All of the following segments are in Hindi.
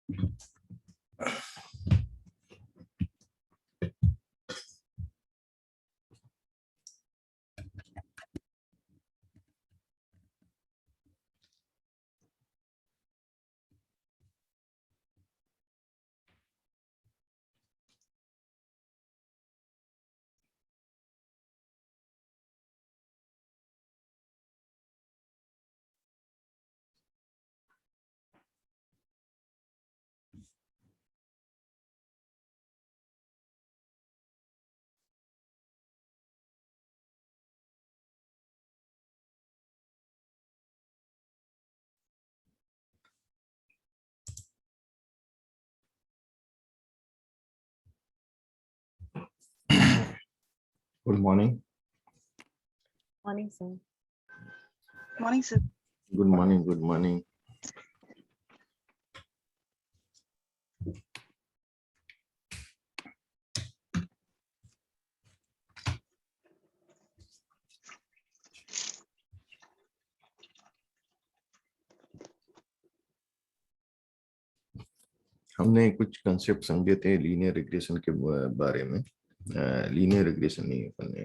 Good morning. Morning, sir. Morning, sir. Good morning. Good morning. हमने कुछ कंसेप्ट समझे थे लीनियर रिग्रेशन के बारे में। लीनियर रिग्रेशन नहीं अपने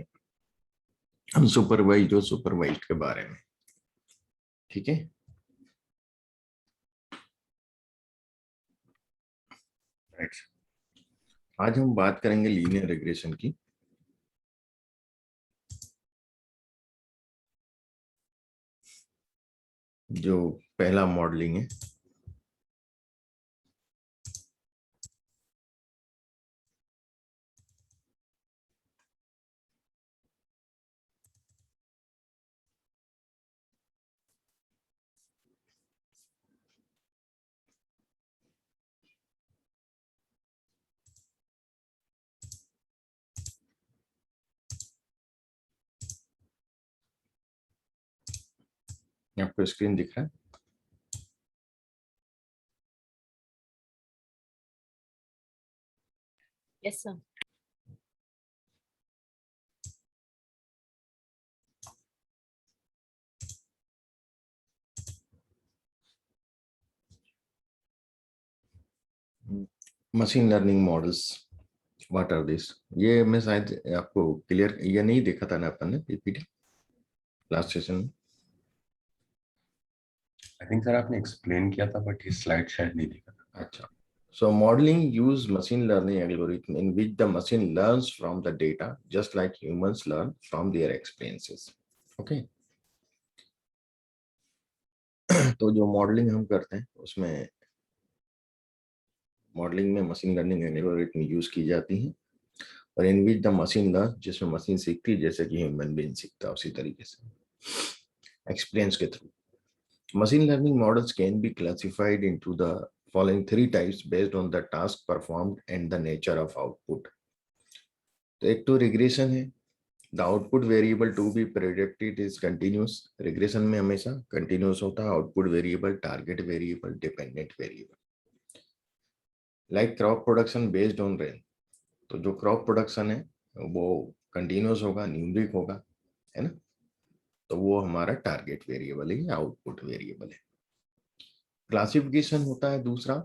अनसुपरवाइज्ड और सुपरवाइज्ड के बारे में। ठीक है, राइट। आज हम बात करेंगे लीनियर रिग्रेशन की। जो पहला मॉडलिंग है, आपको स्क्रीन दिख रहा है? Yes, sir. Machine learning models, what are this? ये मैं शायद आपको क्लियर ये नहीं देखा था ना अपन ने पीपीटी लास्ट सेशन में। आई थिंक सर आपने एक्सप्लेन किया था बट ये स्लाइड शायद नहीं दिखा था। अच्छा, so modeling use machine learning algorithm in which the machine learns from the data just like humans learn from their experiences. Okay. तो जो मॉडलिंग हम करते हैं उसमें मॉडलिंग में मशीन लर्निंग एल्गोरिथम यूज की जाती है और इन विच द मशीन लर्न, जिसमें मशीन सीखती है जैसे कि ह्यूमन बीइंग सीखता है उसी तरीके से एक्सपीरियंस के through. Machine learning models can be classified into the following three types based on the task performed and the nature of output. तो एक तो रिग्रेशन है। The output variable to be predicted is continuous. Regression में हमेशा कंटिन्यूस होता है output variable, target variable, dependent variable. Like crop production based on rain, तो जो क्रॉप प्रोडक्शन है वो कंटिन्यूस होगा, न्यूमरिक होगा, है ना, तो वो हमारा टारगेट वेरिएबल है या आउटपुट वेरिएबल है। क्लासिफिकेशन होता है दूसरा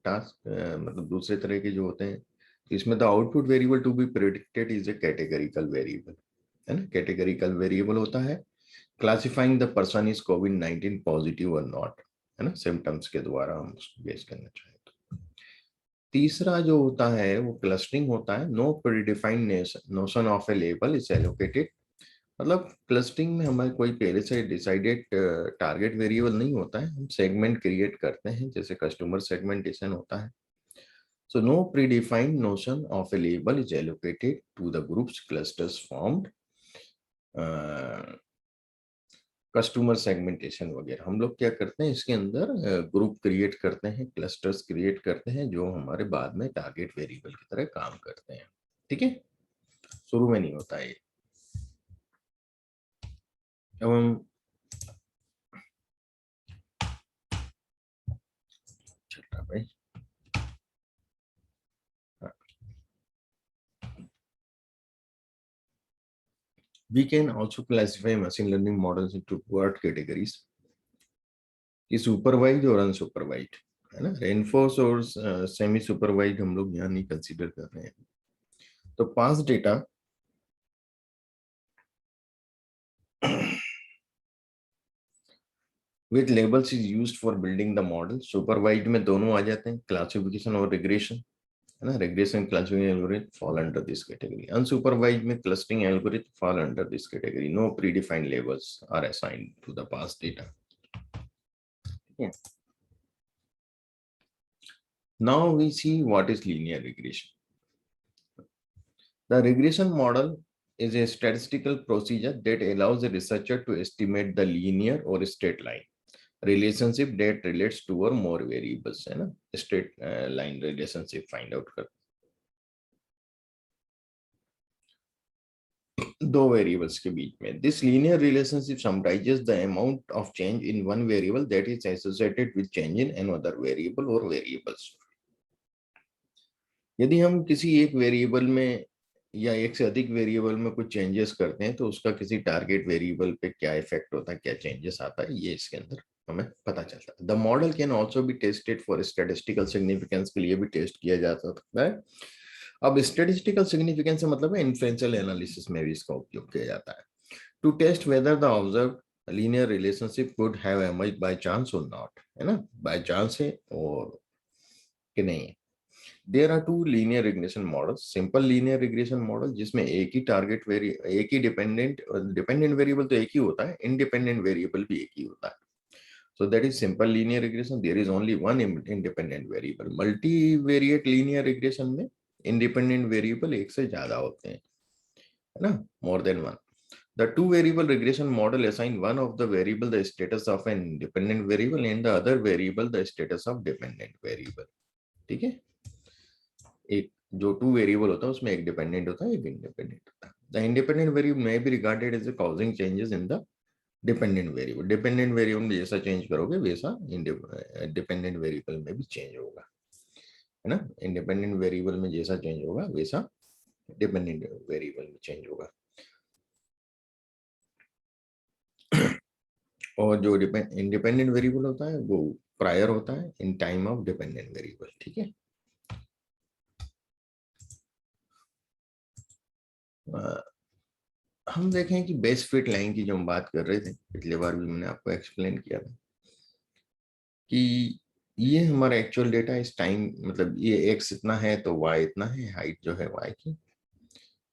टास्क, मतलब दूसरे तरह के जो होते हैं, इसमें the output variable to be predicted is a categorical variable, है ना। कैटेगरिकल वेरिएबल होता है क्लासिफाइंग द पर्सन इज कोविड-19 पॉजिटिव और नॉट, है ना, सिम्टम्स के द्वारा हम उसको बेस करना चाहें तो। तीसरा जो होता है वो क्लस्टरिंग होता है। No predefined notion of a label is allocated, मतलब क्लस्टरिंग में हमारे कोई पहले से डिसाइडेड टारगेट वेरिएबल नहीं होता है, हम सेगमेंट क्रिएट करते हैं जैसे कस्टमर सेगमेंटेशन होता है। So no predefined notion of a label is allocated to the groups clusters formed. Customer segmentation वगैरह हम लोग क्या करते हैं, इसके अंदर ग्रुप क्रिएट करते हैं, क्लस्टर्स क्रिएट करते हैं जो हमारे बाद में टारगेट वेरिएबल की तरह काम करते हैं। ठीक है, शुरू में नहीं होता है। अब हम चल रहा भाई, we can also classify machine learning models into broad categories, supervised और unsupervised, है ना। रेनफोर्स और सेमी सुपरवाइज्ड हम लोग यहाँ नहीं कंसीडर कर रहे हैं। तो past data with labels is used for building the model. Supervised में दोनों आ जाते हैं, क्लासिफिकेशन और रिग्रेशन, है ना। Regression classification algorithm fall under this category. Unsupervised में clustering algorithm fall under this category. No predefined labels are assigned to the past data. Yeah. Now we see what is linear regression. The regression model is a statistical procedure that allows a researcher to estimate the linear or straight line relationship that relates two or more variables, है ना। straight line relationship find out कर दो वेरिएबल्स के बीच में। This linear relationship summarises the amount of change in one variable that is associated with change in another variable और वेरिएबल्स। यदि हम किसी एक वेरिएबल में या एक से अधिक वेरिएबल में कुछ चेंजेस करते हैं तो उसका किसी टारगेट वेरिएबल पे क्या इफेक्ट होता है, क्या चेंजेस आता है, ये इसके अंदर हमें पता चलता है। The model can also be tested for statistical significance, के लिए भी टेस्ट किया जा सकता है। अब स्टैटिस्टिकल सिग्निफिकेंस से मतलब है इन्फ्लुएंशियल एनालिसिस में भी इसका उपयोग किया जाता है। To test whether the observe linear relationship could have emerged by chance और नॉट, है ना, बाय चांस है और कि नहीं है। There are two linear regression model. Simple linear regression model जिसमें एक ही टारगेट एक ही डिपेंडेंट वेरिएबल तो एक ही होता है, इंडिपेंडेंट वेरिएबल भी एक ही होता है। So that is simple linear regression. There is only one independent variable. Multivariate linear regression में independent variable एक से ज्यादा होते हैं, है ना, more than one. The two variable regression model assign one of the variable the status of an independent variable and the other variable the status of dependent variable. ठीक है, एक जो टू वेरिएबल होता है उसमें एक डिपेंडेंट होता है, एक इंडिपेंडेंट होता है। The independent variable may be regarded as causing changes in the dependent variable. Dependent variable में जैसा चेंज करोगे वैसा डिपेंडेंट वेरिएबल में भी चेंज होगा, है ना। इंडिपेंडेंट वेरिएबल में जैसा चेंज होगा वैसा डिपेंडेंट वेरिएबल में चेंज होगा। और जो इंडिपेंडेंट वेरिएबल होता है वो प्रायर होता है in time of dependent variable. ठीक है, हम देखें कि बेस्ट फिट लाइन की जो हम बात कर रहे थे, पिछले बार भी मैंने आपको एक्सप्लेन किया था कि ये हमारा एक्चुअल डेटा इस टाइम, मतलब ये एक्स इतना है तो वाई इतना है, हाइट जो है वाई की,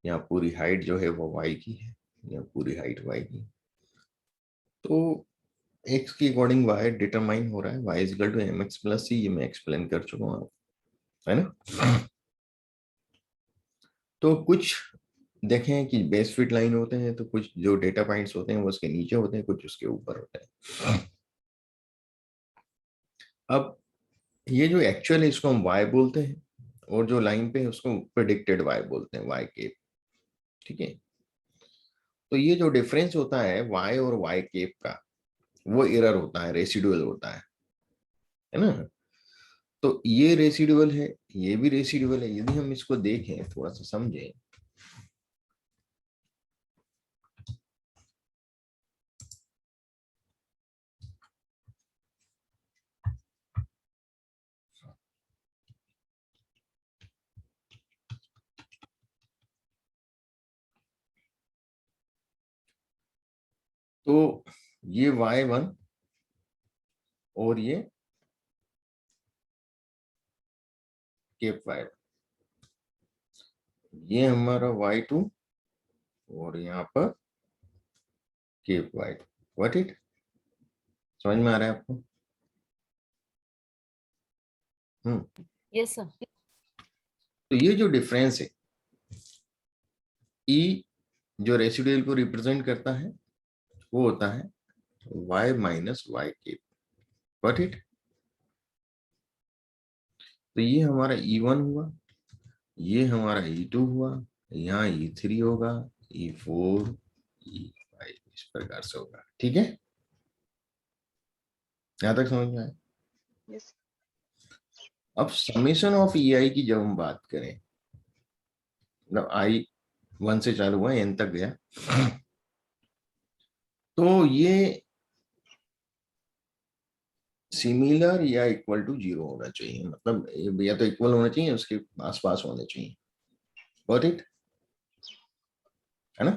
या पूरी हाइट जो है वो वाई की है, या पूरी हाइट वाई की। तो एक्स की अकॉर्डिंग वाई डिटरमाइन हो रहा है, y is equal to m x plus c, ये मैं एक्सप्लेन कर चुका हूँ, है ना। तो कुछ देखें कि बेस्ट फिट लाइन होते हैं तो कुछ जो डेटा पॉइंट्स होते हैं वो उसके नीचे होते हैं, कुछ उसके ऊपर होते हैं। अब ये जो एक्चुअल है इसको हम वाई बोलते हैं, और जो लाइन पे है उसको प्रेडिक्टेड वाई बोलते हैं, वाई केप। ठीक है, तो ये जो डिफरेंस होता है वाई और वाई केप का, वो एरर होता है, रेसिडुअल होता है ना। तो ये रेसिडुअल है, ये भी रेसिडुअल है। यदि हम इसको देखें, थोड़ा सा समझें, तो ये y1 और ये केप y, ये हमारा y2 और यहाँ पर केप y2। व्हाट इट, समझ में आ रहा है आपको? Yes, sir. तो ये जो डिफरेंस है, ई जो रेसिडुअल को रिप्रेजेंट करता है वो होता है y minus Y cap. What it, तो ये हमारा E1 हुआ, ये हमारा E2 हुआ, यहाँ E3 होगा, E4, E5 इस प्रकार से होगा। ठीक है, यहाँ तक समझ में आया? Yes. अब समेशन ऑफ EI की जब हम बात करें, मतलब I1 से चालू हुआ N तक गया, तो ये सिमिलर या इक्वल टू जीरो होना चाहिए, मतलब या तो इक्वल होना चाहिए, उसके आसपास होने चाहिए। गॉट इट, है ना?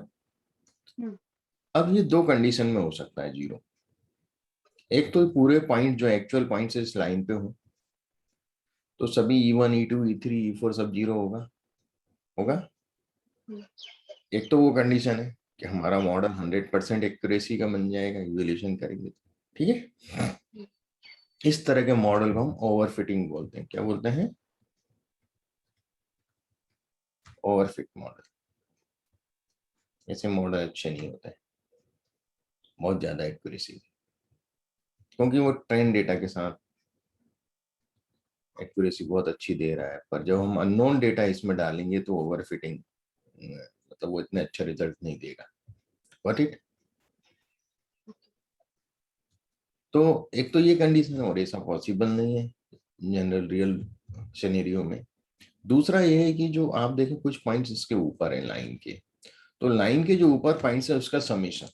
अब ये दो कंडीशन में हो सकता है जीरो। एक तो पूरे पॉइंट जो एक्चुअल पॉइंट इस लाइन पे हो, तो सभी E1 E2 E3 E4 सब जीरो होगा होगा। एक तो वो कंडीशन है कि हमारा मॉडल 100% एक्यूरेसी का बन जाएगा इवैल्यूएशन करेंगे, ठीक है। इस तरह के मॉडल को हम ओवरफिटिंग बोलते हैं। क्या बोलते हैं? Overfit model. ऐसे मॉडल अच्छे नहीं होते हैं, बहुत ज्यादा एक्यूरेसी, क्योंकि वो ट्रेन डेटा के साथ एक्यूरेसी बहुत अच्छी दे रहा है, पर जब हम अननोन डेटा इसमें डालेंगे तो ओवरफिटिंग, मतलब वो इतने अच्छा रिजल्ट नहीं देगा। Got it? तो एक तो ये कंडीशन है, और ऐसा पॉसिबल नहीं है जनरल रियल सिनेरियो में। दूसरा ये है कि जो आप देखें कुछ पॉइंट्स इसके ऊपर है लाइन के, तो लाइन के जो ऊपर पॉइंट्स है उसका समेशन,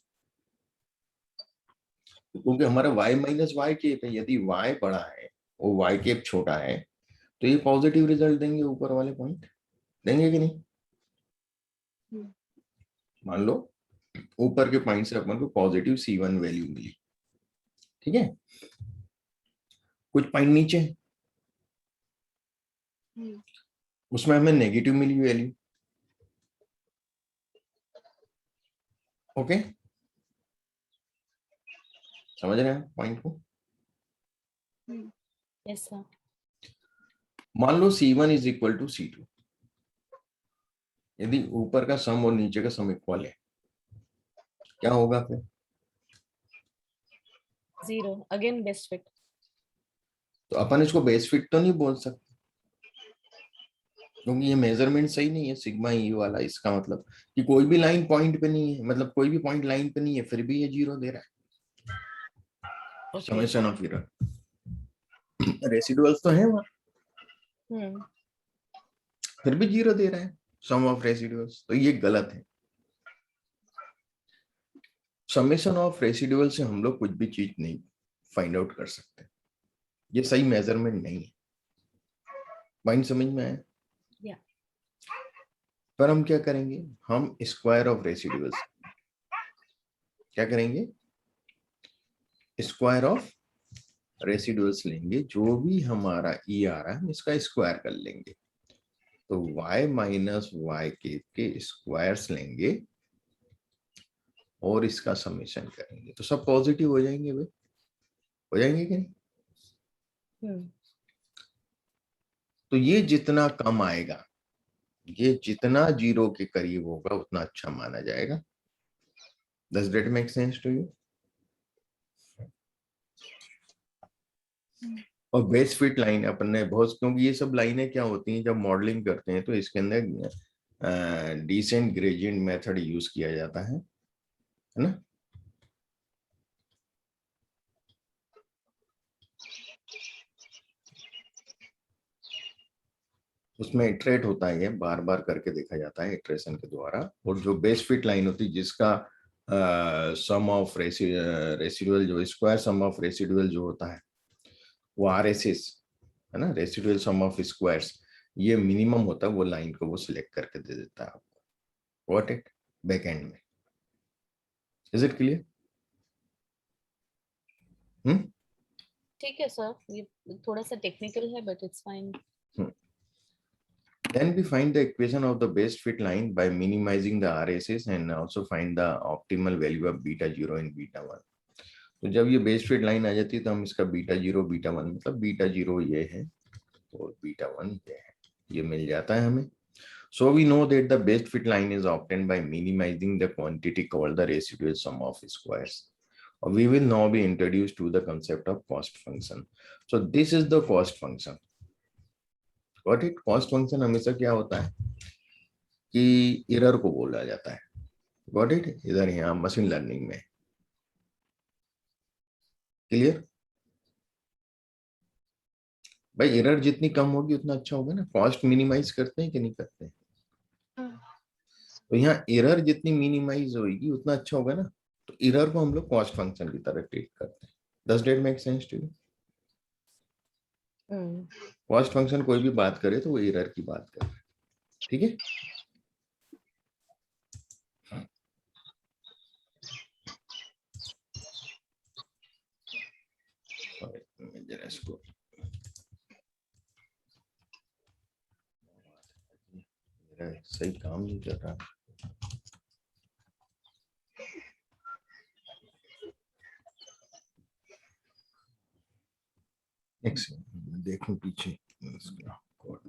क्योंकि हमारा y माइनस वाई केप है, यदि y बड़ा है और y केप छोटा है तो ये पॉजिटिव रिजल्ट देंगे, ऊपर वाले पॉइंट देंगे कि नहीं? मान लो ऊपर के पॉइंट से अपन को पॉजिटिव C1 वैल्यू मिली, ठीक है। कुछ पॉइंट नीचे है, उसमें हमें नेगेटिव मिली वैल्यू। ओके, समझ रहे हैं पॉइंट को? Yes, sir. मान लो C1 is equal to C2, यदि ऊपर का सम और नीचे का सम इक्वल है, क्या होगा फिर? 0. Again, best fit. तो अपन इसको बेस फिट तो नहीं बोल सकते, क्योंकि ये मेजरमेंट सही नहीं है सिग्मा ई वाला। इसका मतलब कि कोई भी लाइन पॉइंट पे नहीं है, मतलब कोई भी पॉइंट लाइन पे नहीं है, फिर भी ये जीरो दे रहा है। Okay. Summation of error, residuals तो है वहां, फिर भी जीरो दे रहा है सम ऑफ रेसिडुअल्स, तो ये गलत है। समेशन ऑफ रेसिडुअल से हम लोग कुछ भी चीज नहीं फाइंड आउट कर सकते, ये सही मेजरमेंट नहीं है। पॉइंट समझ में आया? Yeah. पर हम क्या करेंगे, हम स्क्वायर ऑफ रेसिडुअल्स, क्या करेंगे, स्क्वायर ऑफ रेसिडुअल्स लेंगे, जो भी हमारा ई आ रहा है हम इसका स्क्वायर कर लेंगे, तो y माइनस वाई के स्क्वायर्स लेंगे और इसका समेशन करेंगे, तो सब पॉजिटिव हो जाएंगे भाई, हो जाएंगे कि नहीं? तो ये जितना कम आएगा, ये जितना जीरो के करीब होगा उतना अच्छा माना जाएगा। Does that make sense to you? और बेस फिट लाइन अपन ने बहुत, क्योंकि ये सब लाइनें क्या होती हैं जब मॉडलिंग करते हैं तो इसके अंदर डिसेंट ग्रेडियंट मेथड यूज किया जाता है ना। उसमें इटरेट होता है, ये बार बार करके देखा जाता है इटरेशन के द्वारा। और जो बेस फिट लाइन होती है जिसका सम ऑफ रेसिडुअल, जो स्क्वायर सम ऑफ रेसिडुअल जो होता है वो RSS है ना, रेसिडुअल सम ऑफ स्क्वायर्स, ये मिनिमम होता है, वो लाइन को वो सिलेक्ट करके दे देता है आपको। व्हाट इट बैक एंड में, इज इट क्लियर? ठीक है सर, ये थोड़ा सा टेक्निकल है but it's fine. Then we find the equation of the best fit line by minimizing the RSS and also find the optimal value of beta 0 and beta 1. तो जब ये बेस्ट फिट लाइन आ जाती है तो हम इसका बीटा 0 बीटा 1, मतलब बीटा 0 ये है और बीटा 1 ये है, ये मिल जाता है हमें। So we know that the best fit line is obtained by minimizing the quantity called the residual sum of squares. We will now be introduced to the concept of cost function. So this is the cost function. Got it? Cost function हमेशा क्या होता है कि एरर को बोला जाता है। Got it? इधर यहाँ मशीन लर्निंग में क्लियर भाई, एरर जितनी कम होगी उतना अच्छा होगा ना। कॉस्ट मिनिमाइज करते हैं कि नहीं करते हैं? तो यहाँ एरर जितनी मिनिमाइज होगी उतना अच्छा होगा ना, तो एरर को हम लोग कॉस्ट फंक्शन की तरह ट्रीट करते हैं। Does that make sense to you? Cost function कोई भी बात करे तो वो एरर की बात कर रहा है, ठीक है। जरा इसको मेरा सही काम नहीं कर रहा। एक सेकंड देखूं पीछे इसका code.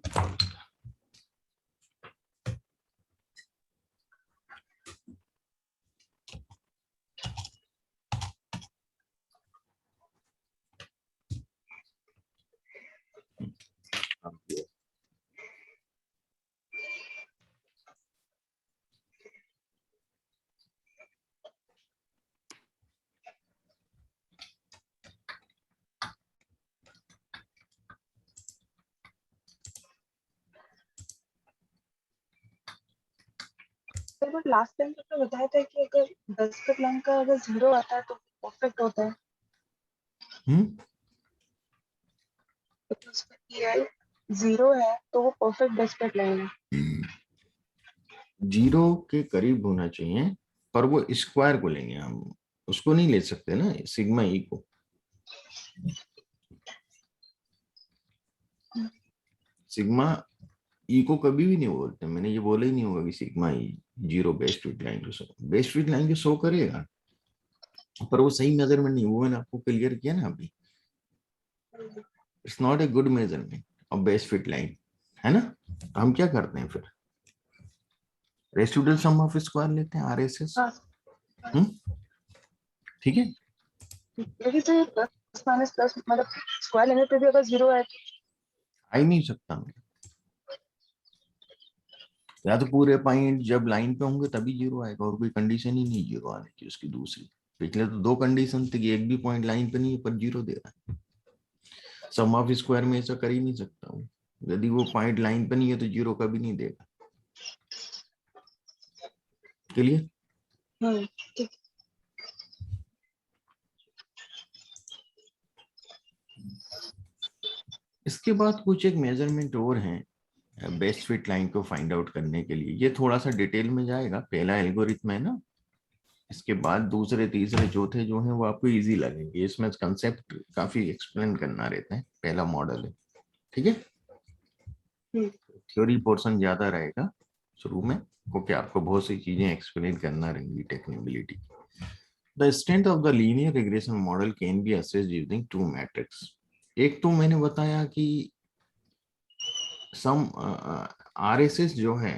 Sir but last time तो बताया था कि अगर 10 पे लाइन का अगर 0 आता है तो परफेक्ट होता है, तो उसमें EI 0 है तो वो परफेक्ट 10 पे लाइन है। 0 के करीब होना चाहिए, पर वो स्क्वायर को लेंगे हम, उसको नहीं ले सकते ना सिग्मा ई को। सिग्मा ई को कभी भी नहीं बोलते, मैंने ये बोला ही नहीं होगा कि सिग्मा ई 0 बेस्ट फिट लाइन को शो, बेस्ट फिट लाइन को शो करेगा, पर वो सही मेजरमेंट नहीं, वो मैंने आपको क्लियर किया ना अभी। It's not a good measurement of best fit line, है ना। हम क्या करते हैं फिर, रेसिडुअल सम ऑफ स्क्वायर लेते हैं, RSS। ठीक है, लेकिन सर प्लस माइनस प्लस मतलब स्क्वायर लेने पे भी अगर 0 है आ ही नहीं सकता मैं, या तो पूरे पॉइंट जब लाइन पे होंगे तभी 0 आएगा, और कोई कंडीशन ही नहीं 0 आने की उसकी दूसरी। पिछले तो 2 कंडीशन थी कि एक भी पॉइंट लाइन पे नहीं है पर 0 दे रहा है। सम ऑफ स्क्वायर में ऐसा कर ही नहीं सकता हूँ, यदि वो पॉइंट लाइन पे नहीं है तो 0 कभी नहीं देगा। क्लियर। ठीक। इसके बाद कुछ एक मेजरमेंट और हैं बेस्ट फिट लाइन को फाइंड आउट करने के लिए, ये थोड़ा सा डिटेल में जाएगा, पहला एल्गोरिथम है ना, इसके बाद दूसरे तीसरे चौथे जो हैं वो आपको इजी लगेंगे, इसमें कंसेप्ट काफी एक्सप्लेन करना रहता है, पहला मॉडल है, ठीक है। थ्योरी पोर्शन ज्यादा रहेगा शुरू में, क्योंकि आपको बहुत सी चीजें एक्सप्लेन करना रहेंगी technicality. The strength of the linear regression model can be assessed using 2 matrix. एक तो मैंने बताया कि सम RSS जो है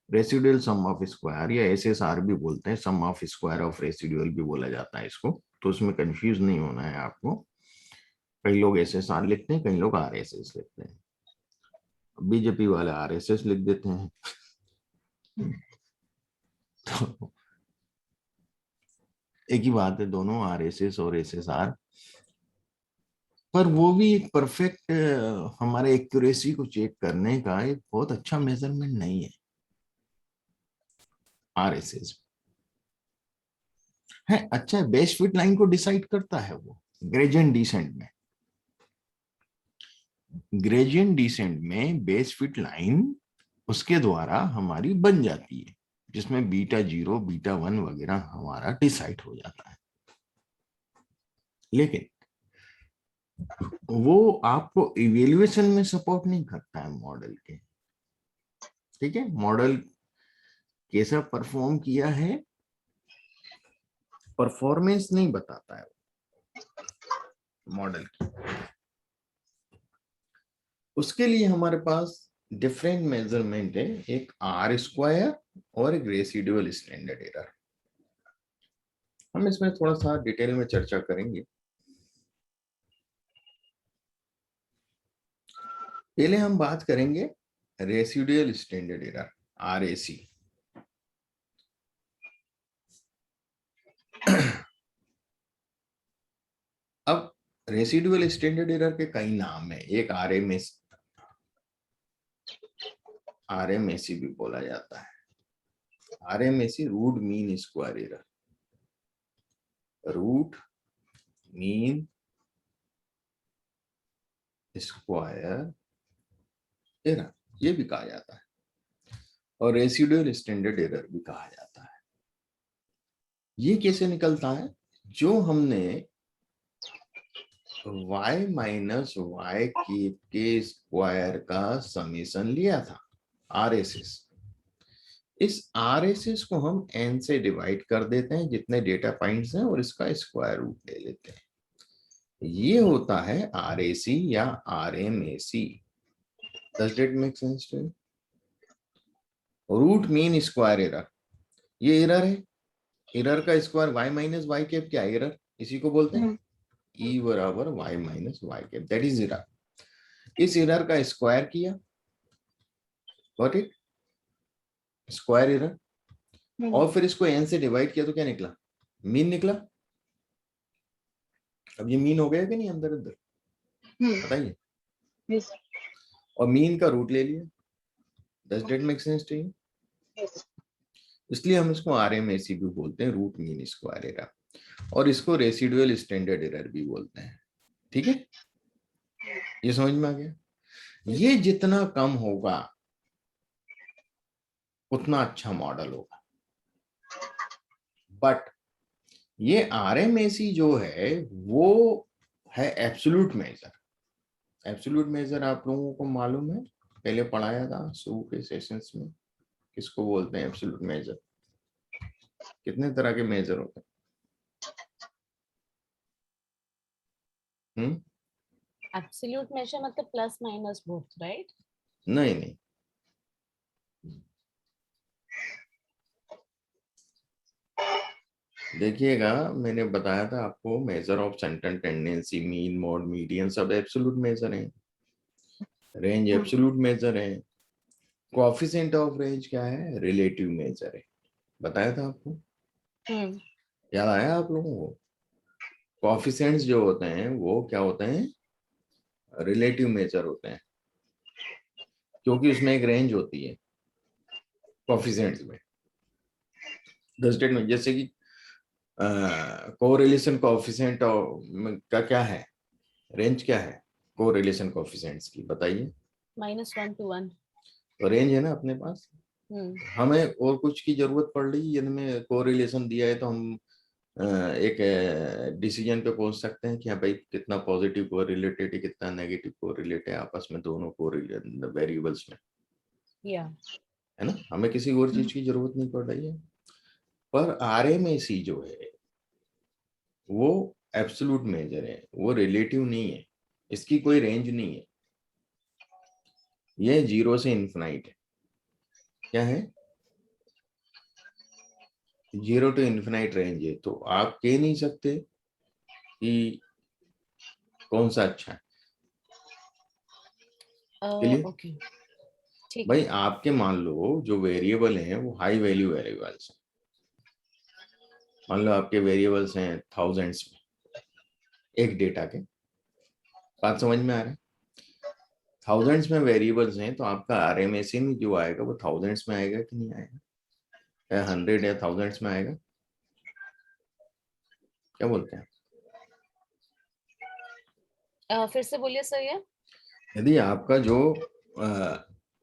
रेसिडुअल सम ऑफ स्क्वायर, या SSR भी बोलते हैं, सम ऑफ स्क्वायर ऑफ रेसिडुअल भी बोला जाता है इसको, तो उसमें कंफ्यूज नहीं होना है आपको। कई लोग SSR लिखते हैं, कई लोग RSS लिखते हैं, बीजेपी वाले RSS लिख देते हैं तो एक ही बात है, दोनों RSS और SSR, पर वो भी एक परफेक्ट हमारे एक्यूरेसी को चेक करने का एक बहुत अच्छा मेजरमेंट नहीं है। RSS है अच्छा, बेस्ट फिट लाइन को डिसाइड करता है वो ग्रेडियंट डिसेंट में। ग्रेडियंट डिसेंट में बेस्ट फिट लाइन उसके द्वारा हमारी बन जाती है, जिसमें β0 β1 वगैरह हमारा डिसाइड हो जाता है, लेकिन वो आपको इवेल्युएशन में सपोर्ट नहीं करता है मॉडल के, ठीक है। मॉडल कैसा परफॉर्म किया है, परफॉर्मेंस नहीं बताता है मॉडल की। उसके लिए हमारे पास डिफरेंट मेजरमेंट है, एक R² और एक रेसिडुअल स्टैंडर्ड एरर। हम इसमें थोड़ा सा डिटेल में चर्चा करेंगे। पहले हम बात करेंगे रेसिडुअल स्टैंडर्ड एरर, RAC। अब रेसिडुअल स्टैंडर्ड एरर के कई नाम है, एक RMSE भी बोला जाता है। RMSE root mean square error, root mean square error, ये भी कहा जाता है, और रेसिडुअल स्टैंडर्ड एरर भी कहा जाता है। ये कैसे निकलता है? जो हमने y माइनस वाई के स्क्वायर का समीशन लिया था, RSS, इस RSS को हम n से डिवाइड कर देते हैं जितने डेटा पॉइंट्स हैं, और इसका स्क्वायर रूट ले लेते हैं। ये होता है RAC या RMAC। Does that make sense to you? Root mean square error, ये एरर है। एरर का square y minus Y cap, क्या एरर? इसी को बोलते हैं E बराबर y minus Y cap, that is error. इस एरर का स्क्वायर किया, गॉट इट, स्क्वायर एरर, और फिर इसको n से डिवाइड किया तो क्या निकला? मीन निकला। अब ये मीन हो गया कि नहीं अंदर अंदर, बताइए। Yes, और मीन का रूट ले लिया। Does that make sense to you? yes. इसलिए हम इसको RMAC भी बोलते हैं, रूट मीन स्क्वायर एरर, और इसको रेसिडुअल स्टैंडर्ड एरर भी बोलते हैं। ठीक है, ये समझ में आ गया? ये जितना कम होगा उतना अच्छा मॉडल होगा। बट ये RMAC जो है वो है एब्सोल्यूट मेजर। एब्सोल्यूट मेजर आप लोगों को मालूम है, पहले पढ़ाया था शुरू के सेशंस में, किसको बोलते हैं एब्सोल्यूट मेजर? कितने तरह के मेजर होते हैं? एब्सोल्यूट मेजर मतलब प्लस माइनस बोथ, राइट? नहीं नहीं, देखिएगा, मैंने बताया था आपको, measure of central tendency, mean, mode, median सब एब्सोल्यूट मेजर हैं। रेंज एब्सोल्यूट मेजर है। कोएफिशिएंट ऑफ रेंज क्या है? रिलेटिव मेजर है। बताया था आपको, याद आया आप लोगों को? कोएफिशिएंट्स जो होते हैं वो क्या होते हैं? रिलेटिव मेजर होते हैं, क्योंकि उसमें एक रेंज होती है कोएफिशिएंट्स में। डजटेड में जैसे कि कोरिलेशन कोएफिशिएंट का क्या है, रेंज क्या है कोरिलेशन कोएफिशिएंट्स की, बताइए। -1 to 1। तो रेंज है ना अपने पास। हमें और कुछ की जरूरत पड़ रही है, इनमें कोरिलेशन दिया है तो हम एक डिसीजन पे पहुंच सकते हैं कि हाँ भाई कितना पॉजिटिव कोरिलेटेड है, कितना नेगेटिव कोरिलेटेड है आपस में, दोनों वेरिएबल्स में, है ना। हमें किसी और चीज की जरूरत नहीं पड़ रही है। पर RMAC जो है वो एब्सोल्यूट मेजर है, वो रिलेटिव नहीं है, इसकी कोई रेंज नहीं है, ये 0 से इन्फिनाइट है। क्या है? 0 to इन्फिनाइट रेंज है। तो आप कह नहीं सकते कि कौन सा अच्छा है। चलिए ओके, ठीक भाई, है। आपके मान लो जो वेरिएबल हैं वो हाई वैल्यू वेरिएबल्स हैं। मान लो आपके वेरिएबल्स हैं थाउजेंड्स में, एक डेटा के, बात समझ में आ रहा है? थाउजेंड्स में वेरिएबल्स हैं तो आपका RMAC में जो आएगा वो थाउजेंड्स में आएगा कि नहीं आएगा? या 100 या थाउजेंड्स में आएगा? क्या बोलते हैं? फिर से बोलिए सर ये। यदि आपका जो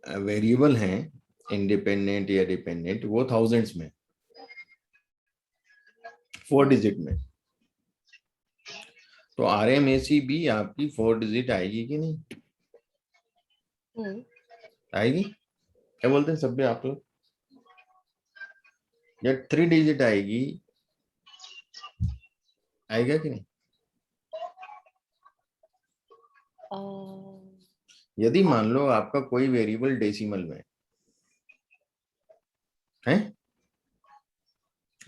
वेरिएबल है इंडिपेंडेंट या डिपेंडेंट वो थाउजेंड्स में, 4 डिजिट में, तो RMAC भी आपकी 4 डिजिट आएगी कि नहीं आएगी? क्या बोलते हैं सब आप लोग? या 3 डिजिट आएगी, आएगा कि नहीं? यदि मान लो आपका कोई वेरिएबल डेसिमल में है,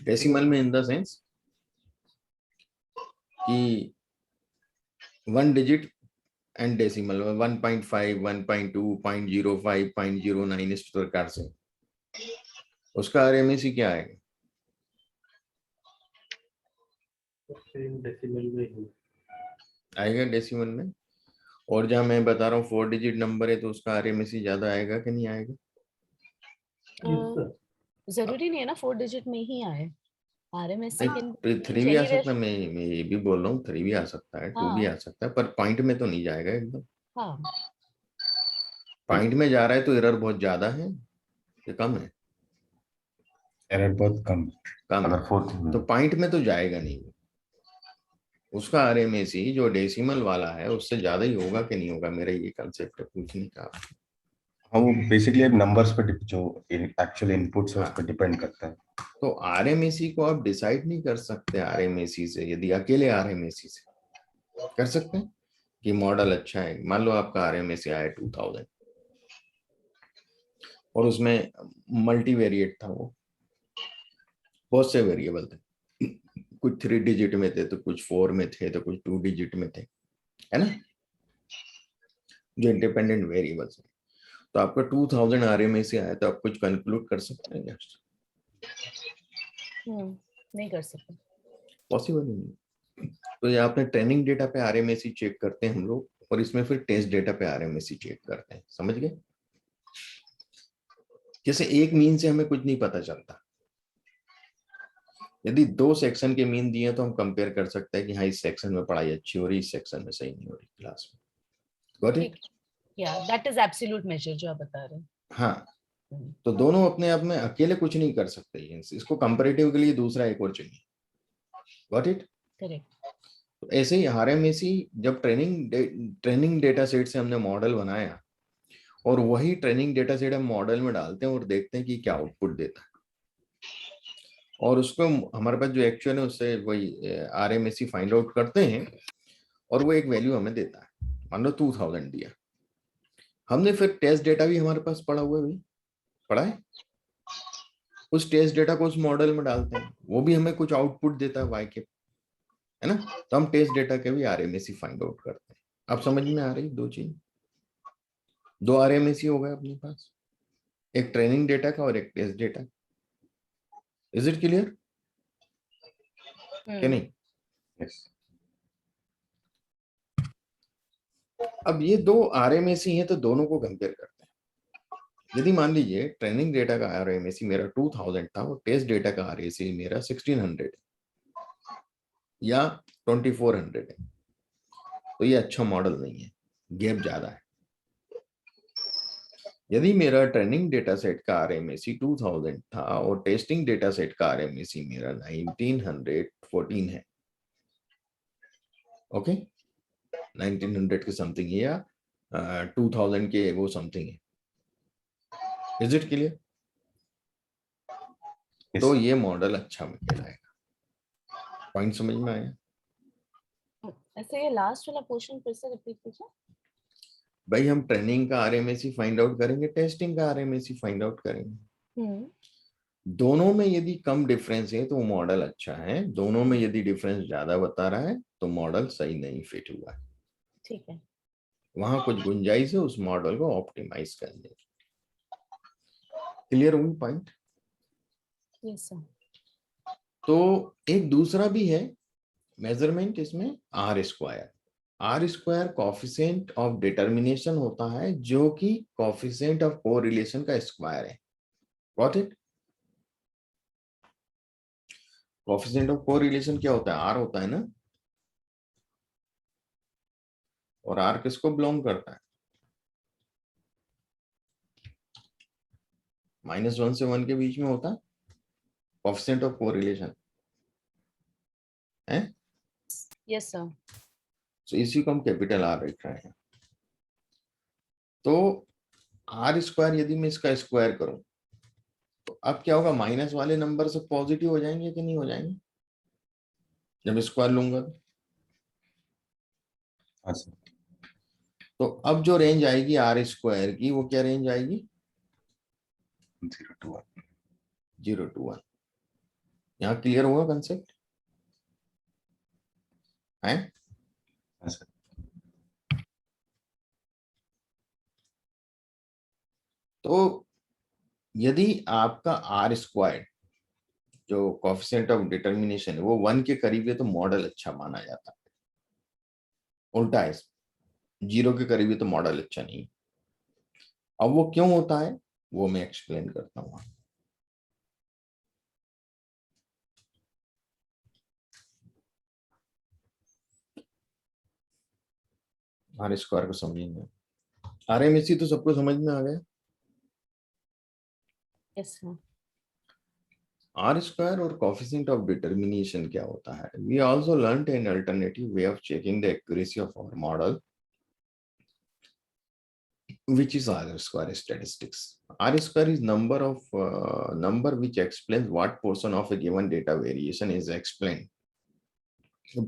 डेसिमल में इन द सेंस कि 1 डिजिट एंड डेसिमल में 1.5, 1.2, 0.05, 0.09 इस प्रकार से, उसका RMAC क्या आएगा? डेसिमल में आएगा डेसिमल में। और जहां मैं बता रहा हूँ 4 डिजिट नंबर है तो उसका RMAC ज्यादा आएगा कि नहीं आएगा? जरूरी नहीं है ना 4 डिजिट में ही आए। RMAC कैन 3 भी आ सकता है, मैं ये भी बोल रहा हूँ 3 भी आ सकता है, 2 भी हाँ। आ सकता है, पर पॉइंट में तो नहीं जाएगा एकदम। हाँ पॉइंट में जा रहा है तो एरर बहुत ज्यादा है कि कम है? एरर बहुत कम कम है। अगर फोर्थ तो पॉइंट में तो जाएगा नहीं वो। उसका आरएमएसी जो डेसिमल वाला है उससे ज्यादा ही होगा कि नहीं होगा, मेरा ये कंसेप्ट है पूछने का। हाँ, वो बेसिकली अब नंबर्स पे जो एक्चुअल इनपुट्स है उस हाँ। पर डिपेंड करता है। तो आरएमएसी को आप डिसाइड नहीं कर सकते आरएमएसी से, यदि अकेले आरएमएसी से कर सकते हैं कि मॉडल अच्छा है। मान लो आपका आरएमएसी आया 2000 और उसमें मल्टीवेरिएट था, वो बहुत से वेरिएबल थे, कुछ 3 डिजिट में थे तो कुछ 4 में थे तो कुछ 2 डिजिट में थे, है ना, जो इंडिपेंडेंट वेरिएबल्स है। तो आपका 2000 आरएमएसी आया तो आप कुछ कंक्लूड कर सकते हैं क्या? नहीं कर सकते। पॉसिबल नहीं। तो ये आपने ट्रेनिंग डेटा पे आरएमएसी चेक करते हैं हम लोग, और इसमें फिर टेस्ट डेटा पे आरएमएसी चेक करते हैं, समझ गए? जैसे एक मीन से हमें कुछ नहीं पता चलता, यदि 2 सेक्शन के मीन दिए तो हम कंपेयर कर सकते हैं कि हाँ इस सेक्शन में पढ़ाई अच्छी हो रही, इस सेक्शन में सही नहीं हो रही क्लास में। Got it? या दैट इज एब्सोल्यूट मेजर जो आप बता रहे हैं। हाँ, तो दोनों अपने आप में अकेले कुछ नहीं कर सकते, इसको कंपैरेटिव के लिए दूसरा एक और चाहिए। Got it? करेक्ट। तो ऐसे ही आरएमएसी जब ट्रेनिंग डेटा सेट से हमने मॉडल बनाया और वही ट्रेनिंग डेटा सेट हम मॉडल में डालते हैं और देखते हैं कि क्या आउटपुट देता है, और उसको हमारे पास जो एक्चुअल है उससे वही आरएमएसी फाइंड आउट करते हैं और वो एक वैल्यू हमें देता है। मान लो 2000 दिया, हमने फिर टेस्ट डेटा भी हमारे पास पड़ा हुआ है, भाई पड़ा है, उस टेस्ट डेटा को उस मॉडल में डालते हैं, वो भी हमें कुछ आउटपुट देता है वाई के, है ना। तो हम टेस्ट डेटा के भी आरएमएसी फाइंड आउट करते हैं। अब समझ में आ रही दो चीज, 2 आरएमएसी हो गए अपने पास, एक ट्रेनिंग डेटा का और एक test data. Is it clear कि नहीं? यस। अब ये 2 आरएमएसी हैं तो दोनों को कंपेयर करते हैं। यदि मान लीजिए ट्रेनिंग डेटा का आरएमएसी मेरा 2000 था और टेस्ट डेटा का आरएमएसी मेरा 1600 या 2400 है, तो ये अच्छा मॉडल नहीं है, गैप ज्यादा है। यदि मेरा ट्रेनिंग डेटा सेट का आरएमएसी 2000 था और टेस्टिंग डेटा सेट का आरएमएसी मेरा 1914 है, ओके, 1900 के समथिंग या 2000 के वो समथिंग है। Is it clear? तो ये मॉडल अच्छा कहलाएगा। पॉइंट समझ में आया? ऐसे ये लास्ट वाला क्वेश्चन फिर से रिपीट कीजिए। भाई हम ट्रेनिंग का आरएमएसी फाइंड आउट करेंगे, टेस्टिंग का आरएमएसी फाइंड आउट करेंगे। दोनों में यदि कम डिफरेंस है तो वो मॉडल अच्छा है, दोनों में यदि डिफरेंस ज्यादा बता रहा है तो मॉडल सही नहीं फिट हुआ है, ठीक है। वहां कुछ गुंजाइश है उस मॉडल को ऑप्टिमाइज करने की। क्लियर हुई पॉइंट? Yes sir. तो एक दूसरा भी है मेजरमेंट इसमें, R square. R square coefficient of determination होता है जो कि कॉफिशिएंट ऑफ कोरिलेशन का स्क्वायर है। Got it? Coefficient of correlation क्या होता है? आर होता है ना, और आर किसको बिलोंग करता है? -1 से 1 के बीच में होता है कॉफिशिएंट ऑफ कोरिलेशन है। Yes sir. तो इसी को हम कैपिटल आर लिख रहे हैं। तो आर स्क्वायर यदि मैं इसका स्क्वायर करूं तो अब क्या होगा, माइनस वाले नंबर से पॉजिटिव हो जाएंगे कि नहीं हो जाएंगे जब स्क्वायर लूंगा तो? हाँ सर। तो अब जो रेंज आएगी आर स्क्वायर की, वो क्या रेंज आएगी? 0 to 1। 0 to 1। यहाँ क्लियर हुआ कंसेप्ट है? हाँ सर। तो यदि आपका आर स्क्वायर जो कॉफिशिएंट ऑफ डिटर्मिनेशन है वो 1 के करीब है तो मॉडल अच्छा माना जाता है। उल्टा है, 0 के करीब है तो मॉडल अच्छा नहीं। अब वो क्यों होता है वो मैं एक्सप्लेन करता हूँ। आर स्क्वायर को समझेंगे। आरएमएससी तो सबको समझ में आ गया। Yes sir. आर स्क्वायर और कोएफिशिएंट ऑफ डिटर्मिनेशन क्या होता है? We also learned an alternative way of checking the accuracy of our model, which is R square statistics. R square is number which explains what portion of a given data variation is explained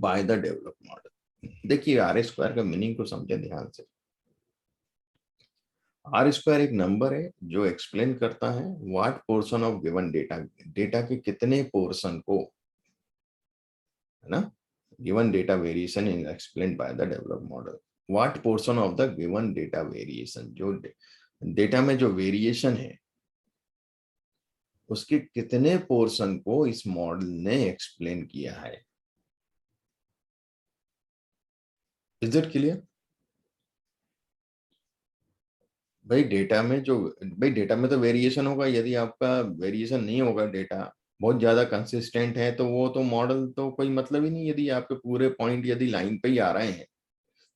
by the developed model. देखिए आर स्क्वायर का मीनिंग को समझे ध्यान से। आर स्क्वायर एक नंबर है जो एक्सप्लेन करता है what portion of given data, data के कितने पोर्शन को, है ना, given data variation is explained by the developed model. What portion of the given data variation, जो डेटा में जो वेरिएशन है उसके कितने पोर्शन को इस मॉडल ने एक्सप्लेन किया है। Is it clear? भाई डेटा में तो वेरिएशन होगा। यदि आपका वेरिएशन नहीं होगा, डेटा बहुत ज्यादा कंसिस्टेंट है, तो वो तो मॉडल तो कोई मतलब ही नहीं। यदि आपके पूरे पॉइंट यदि लाइन पे ही आ रहे हैं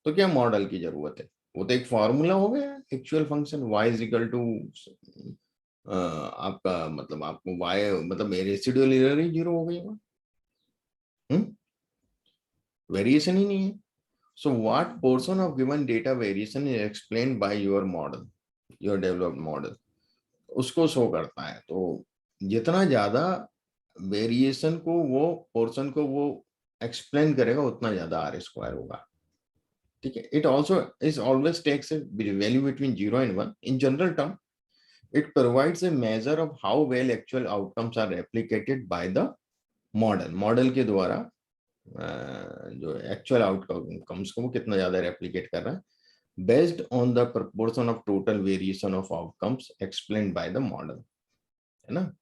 तो क्या मॉडल की जरूरत है? वो तो एक फॉर्मूला हो गया, actual function y is equal to आपका मतलब आपको y मतलब रेसिडुअल एरर ही 0 हो गई होगा, वेरिएशन ही नहीं है। So what portion of given data variation is explained by your model, your developed model, उसको शो करता है। तो जितना ज्यादा वेरिएशन को, वो पोर्शन को वो एक्सप्लेन करेगा, उतना ज्यादा आर स्क्वायर होगा। ठीक है। It also is always takes a value between 0 and 1 in general term. It provides a measure of how well actual outcomes are replicated by the model. Model के द्वारा जो एक्चुअल आउटकम्स को वो कितना ज्यादा रेप्लिकेट कर रहा है, based on the proportion of total variation of outcomes explained by the model, है ना।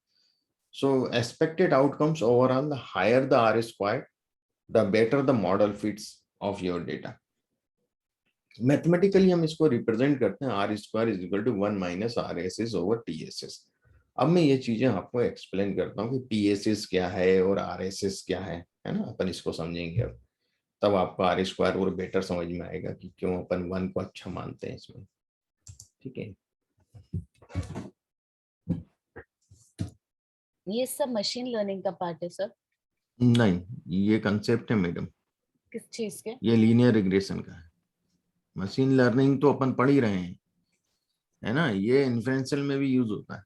So expected outcomes overall, the higher the R squared, the better the model fits of your data. Mathematically हम इसको रिप्रेजेंट करते हैं R square is equal to 1 minus R S S over T S S. अब मैं ये चीजें आपको एक्सप्लेन करता हूँ कि टी एस एस क्या है और आर एस एस क्या है ना। अपन इसको समझेंगे अब, तब आपको आर स्क्वायर और बेटर समझ में आएगा कि क्यों अपन 1 को अच्छा मानते हैं इसमें। ठीक है। ये सब मशीन लर्निंग का पार्ट है सर? नहीं, ये कंसेप्ट है मैडम। किस चीज के? ये लीनियर रिग्रेशन का है। मशीन लर्निंग तो अपन पढ़ ही रहे हैं, है ना। ये इन्फ्रेंशियल में भी यूज होता है।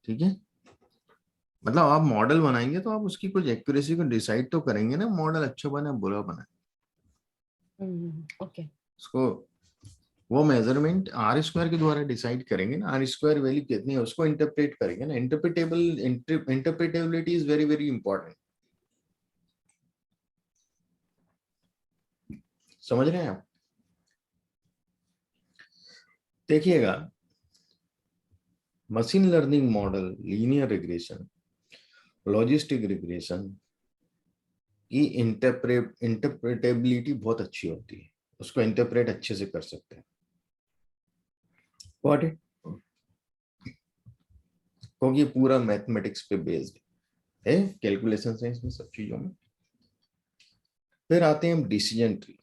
ठीक है। मतलब आप मॉडल बनाएंगे तो आप उसकी कुछ एक्यूरेसी को डिसाइड तो करेंगे ना, मॉडल अच्छा बने बुरा बने। ओके। उसको वो मेजरमेंट आर स्क्वायर के द्वारा डिसाइड करेंगे ना। आर स्क्वायर वैल्यू कितनी है उसको इंटरप्रेट करेंगे ना। Interpretability is very very important. समझ रहे हैं आप? देखिएगा, machine learning model, linear regression, logistic regression की इंटरप्रेटेबिलिटी बहुत अच्छी होती है। उसको इंटरप्रेट अच्छे से कर सकते हैं। Got it? क्योंकि पूरा मैथमेटिक्स पे बेस्ड है, कैलकुलेशन है इसमें सब चीजों में। फिर आते हैं हम डिसीजन ट्री।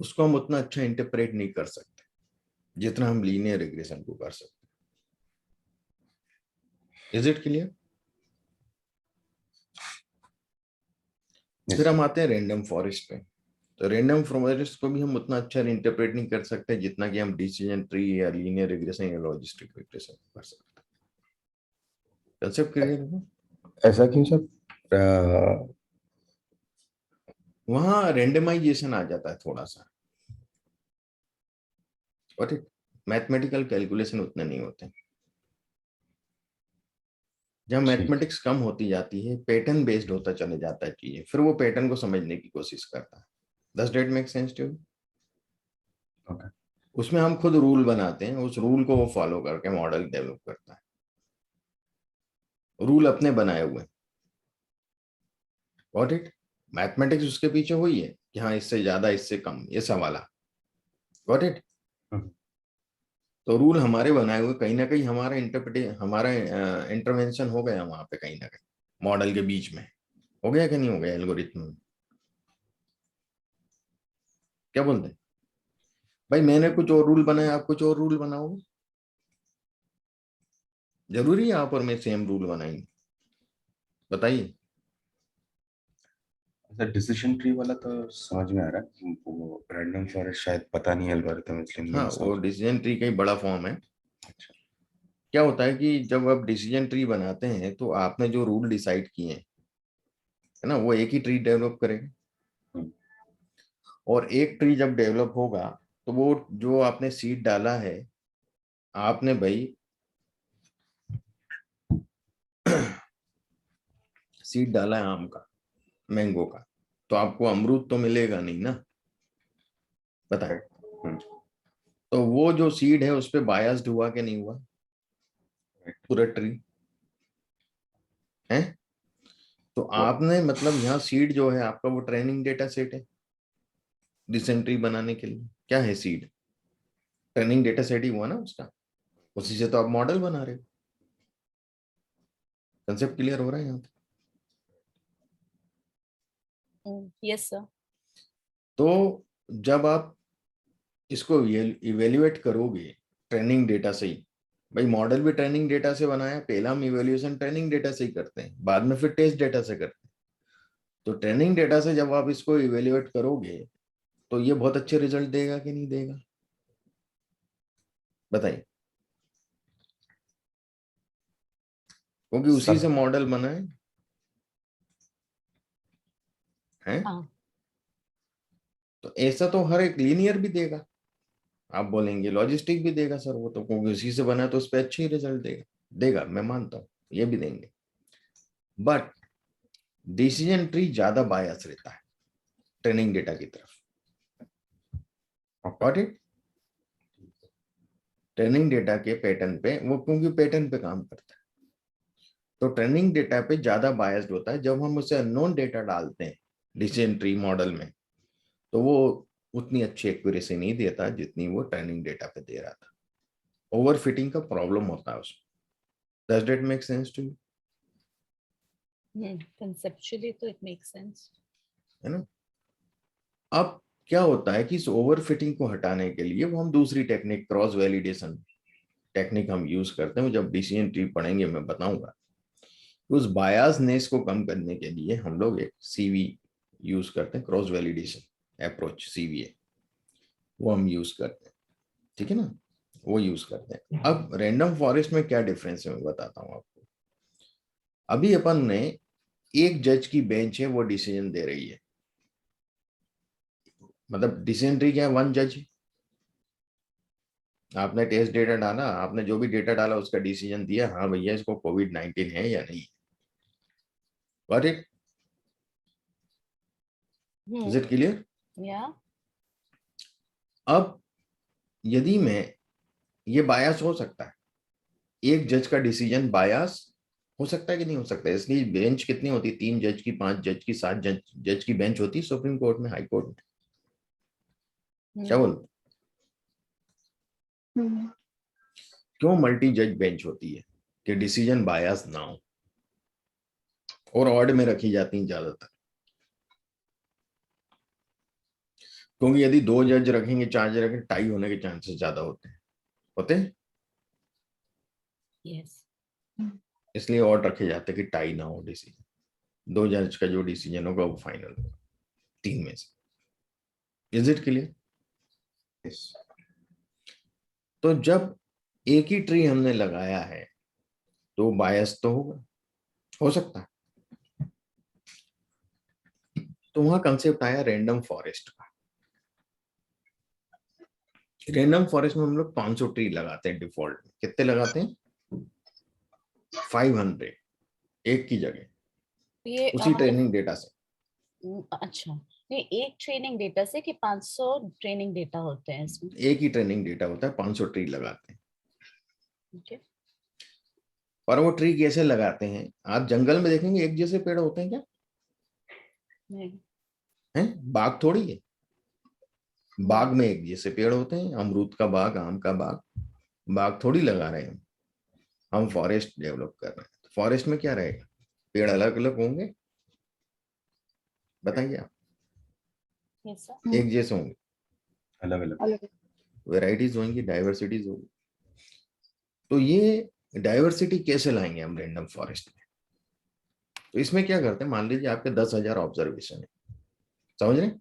उसको हम उतना अच्छा इंटरप्रेट नहीं कर सकते जितना हम लीनियर रिग्रेशन को कर सकते। Is it clear? फिर हम आते हैं रैंडम फॉरेस्ट पे। तो रैंडम फॉरेस्ट को भी हम उतना अच्छा इंटरप्रेट नहीं कर सकते जितना कि हम डिसीजन ट्री या लीनियर रिग्रेशन या लॉजिस्टिक रिग्रेशन कर सकते। कंसेप्ट क्लियर है? ऐसा क्यों सर? वहां रेंडमाइजेशन आ जाता है थोड़ा सा, और मैथमेटिकल कैलकुलेशन उतने नहीं होते। जब मैथमेटिक्स कम होती जाती है, पैटर्न बेस्ड होता चले जाता है चीजें, फिर वो पैटर्न को समझने की कोशिश करता है। Does that make sense to you? Okay. उसमें हम खुद रूल बनाते हैं, उस रूल को वो फॉलो करके मॉडल डेवलप करता है। रूल अपने बनाए हुए। Got it? मैथमेटिक्स उसके पीछे हुई है कि हाँ इससे ज्यादा इससे कम ये सवाल। Got it? तो रूल हमारे बनाए हुए, कहीं ना कहीं हमारा इंटरवेंशन हो गया वहां पे, कहीं ना कहीं मॉडल के बीच में हो गया कि नहीं हो गया एल्गोरिथम में। क्या बोलते हैं भाई, मैंने कुछ और रूल बनाया, आप कुछ और रूल बनाओगे? जरूरी है आप और मैं सेम रूल बनाएंगे? बताइए। डिसीजन ट्री वाला तो समझ में आ रहा है, वो रैंडम फॉरेस्ट शायद पता नहीं एल्गोरिथम, इसलिए हाँ, नहीं वो समझ। डिसीजन ट्री का ही बड़ा फॉर्म है। अच्छा। क्या होता है कि जब आप डिसीजन ट्री बनाते हैं तो आपने जो रूल डिसाइड किए हैं, है ना, वो एक ही ट्री डेवलप करेगा। हम्म, और एक ट्री जब डेवलप होगा तो वो जो आपने सीड डाला है, आपने भाई सीड डाला है आम का, मैंगो का, तो आपको अमरूद तो मिलेगा नहीं ना। बताएं। हम्म, तो वो जो सीड है उस पे बायस्ड हुआ कि नहीं हुआ पूरा ट्री है? तो आपने मतलब यहाँ सीड जो है आपका वो ट्रेनिंग डेटा सेट है डिसेंट्री बनाने के लिए। क्या है सीड? ट्रेनिंग डेटा सेट ही हुआ ना उसका, उसी से तो आप मॉडल बना रहे हो। कंसेप्ट क्लियर हो रहा है यहाँ पे? Yes sir. तो जब आप इसको इवेल्युएट करोगे ट्रेनिंग डेटा से ही, भाई मॉडल भी ट्रेनिंग डेटा से बनाया, पहला हम इवेल्युएशन ट्रेनिंग डेटा से ही करते हैं, बाद में फिर टेस्ट डेटा से करते हैं। तो ट्रेनिंग डेटा से जब आप इसको इवेल्युएट करोगे तो ये बहुत अच्छे रिजल्ट देगा कि नहीं देगा? बताइए। क्योंकि उसी से सब। मॉडल बना है। हाँ। तो ऐसा तो हर एक लीनियर भी देगा, आप बोलेंगे लॉजिस्टिक भी देगा सर, वो तो क्योंकि उसी से बना है तो उस पर अच्छे ही रिजल्ट देगा। देगा, मैं मानता हूँ ये भी देंगे, बट डिसीजन ट्री ज्यादा बायस रहता है ट्रेनिंग डेटा की तरफ। Got it? ट्रेनिंग डेटा के पैटर्न पे वो, क्योंकि पैटर्न पे काम करता है, तो ट्रेनिंग डेटा पे ज्यादा बायस्ड होता है। जब हम उसे अननोन डेटा डालते हैं डिसीजन ट्री मॉडल में, तो वो उतनी अच्छी एक्यूरेसी नहीं देता जितनी वो ट्रेनिंग डेटा पे दे रहा था। ओवरफिटिंग का प्रॉब्लम होता है उसमें। Does that make sense to you? Conceptually तो इट मेक सेंस। है ना? अब क्या होता है कि इस ओवरफिटिंग को हटाने के लिए वो हम दूसरी टेक्निक, क्रॉस वैलिडेशन टेक्निक हम यूज करते हैं। जब डिसीजन ट्री पढ़ेंगे मैं बताऊंगा। उस बायसनेस को कम करने के लिए हम लोग एक सीवी यूज करते हैं, क्रॉस वैलिडेशन अप्रोच, सीवीए, वो हम यूज करते हैं। ठीक है ना, वो यूज करते हैं। अब रैंडम फॉरेस्ट में क्या डिफरेंस है मैं बताता हूँ आपको। अभी अपन ने एक जज की बेंच है, वो डिसीजन दे रही है, मतलब डिसीजन ट्री क्या है, वन जज। आपने टेस्ट डेटा डाला, आपने जो भी डेटा डाला उसका डिसीजन दिया, हाँ भैया इसको कोविड-19 है या नहीं। Got it? Is it clear? या। अब यदि मैं, ये बायस हो सकता है, एक जज का डिसीजन बायस हो सकता है कि नहीं हो सकता है। इसलिए बेंच कितनी होती है, 3 जज की, 5 जज की, 7 जज की बेंच होती है सुप्रीम कोर्ट में, हाई कोर्ट में। क्या बोलते? हम्म, क्यों मल्टी जज बेंच होती है? कि डिसीजन बायस ना हो, और ऑड में रखी जाती हैं ज्यादातर। क्योंकि यदि 2 जज रखेंगे, 4 जज रखेंगे, टाई होने के चांसेस ज्यादा होते हैं। यस। इसलिए ऑड रखे जाते हैं कि टाई ना हो डिसीजन। 2 जज का जो डिसीजन होगा वो फाइनल होगा 3 में से। Is it clear? Yes. तो जब एक ही ट्री हमने लगाया है तो बायस तो होगा, हो सकता है। तो वहां कंसेप्ट आया रैंडम फॉरेस्ट का। रैंडम फॉरेस्ट में हम लोग 500 ट्री लगाते हैं डिफॉल्ट में। कितने लगाते हैं? 500, एक की जगह, ये उसी मतलब ट्रेनिंग डेटा से। अच्छा, नहीं एक ट्रेनिंग डेटा से कि 500 ट्रेनिंग डेटा होते हैं इसमें? एक ही ट्रेनिंग डेटा होता है, 500 ट्री लगाते हैं। ओके। पर वो ट्री कैसे लगाते हैं, आप जंगल में देखेंगे एक जैसे पेड़ होते हैं क्या? नहीं। हैं? बाग थोड़ी है। बाग हम्म, में एक जैसे पेड़ होते हैं, अमरूद का बाग, आम का बाग, बाग थोड़ी लगा रहे हैं हम फॉरेस्ट डेवलप कर रहे हैं। फॉरेस्ट में क्या रहेगा, पेड़ अलग अलग होंगे? बताइए आप। Yes sir. एक जैसे होंगे? अलग अलग। अलग। वेराइटीज होंगी, डाइवर्सिटीज होगी। तो ये डाइवर्सिटी कैसे लाएंगे हम रैंडम फॉरेस्ट में? तो इसमें क्या करते हैं, मान लीजिए आपके 10,000 ऑब्जर्वेशन है, समझ रहे हैं?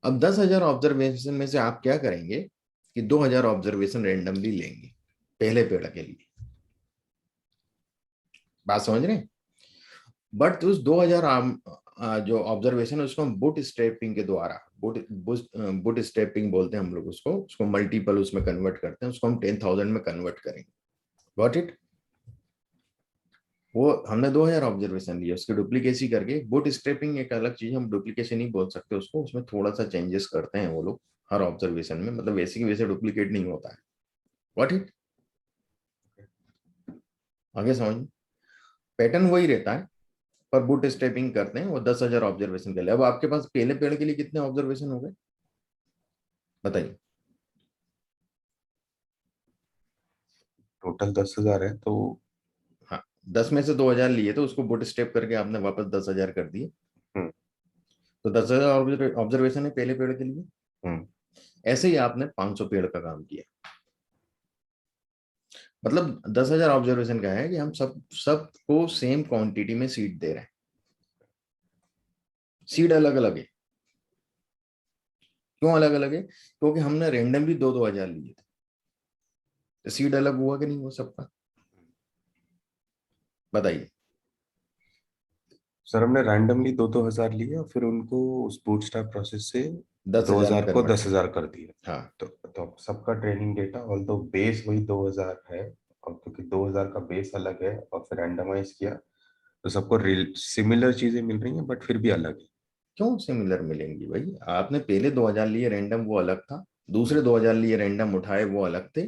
अब 10,000 ऑब्जर्वेशन में से आप क्या करेंगे कि 2,000 ऑब्जर्वेशन रैंडमली लेंगे पहले पेड़ के लिए। बात समझ रहे हैं? बट उस 2,000 जो ऑब्जर्वेशन है उसको हम बूट स्ट्रैपिंग के द्वारा, बूट स्ट्रैपिंग बोलते हैं हम लोग उसको मल्टीपल उसमें कन्वर्ट करते हैं, उसको हम 10,000 में कन्वर्ट करेंगे। Got it? वो हमने 2,000 ऑब्जर्वेशन लिए, उसकी डुप्लीकेसी करके, बूट स्ट्रैपिंग एक अलग चीज, हम डुप्लीकेशन नहीं बोल सकते उसको, उसमें थोड़ा सा चेंजेस करते हैं वो लोग हर ऑब्जर्वेशन में, मतलब वैसे की वैसे डुप्लीकेट नहीं होता है। Got it? आगे समझ, पैटर्न वही रहता है, पर बूट स्ट्रैपिंग करते हैं वो 10,000 ऑब्जर्वेशन के लिए। अब आपके पास पहले पेड़ के लिए कितने ऑब्जर्वेशन हो गए बताइए? टोटल 10,000 है तो हाँ, 10 में से 2,000 लिए तो उसको बूट स्टेप करके आपने वापस 10,000 कर दिए, तो 10,000 ऑब्जर्वेशन है पहले पेड़ के लिए। ऐसे ही आपने 500 पेड़ का काम किया, मतलब 10,000 ऑब्जर्वेशन का है कि हम सबको सेम क्वांटिटी में सीड दे रहे हैं। सीड अलग अलग है, क्यों अलग अलग है? क्योंकि हमने रेंडमली 2,000 लिए थे, तो सीड अलग हुआ कि नहीं हुआ सबका? बताइए। सर हमने रैंडमली 2,000 लिए और फिर उनको उस बूटस्ट्रैप प्रोसेस से 10,000 में 2,000 को कन्वर्ट 10,000 कर दिया। हाँ, तो सबका ट्रेनिंग डेटा ऑल तो बेस वही 2,000 है, और क्योंकि 2,000 का बेस अलग है और फिर रैंडमाइज किया तो सबको सिमिलर चीजें मिल रही हैं बट फिर भी अलग है। क्यों सिमिलर मिलेंगी भाई? आपने पहले 2,000 लिए रैंडम, वो अलग था। दूसरे 2,000 लिए रैंडम उठाए, वो अलग थे।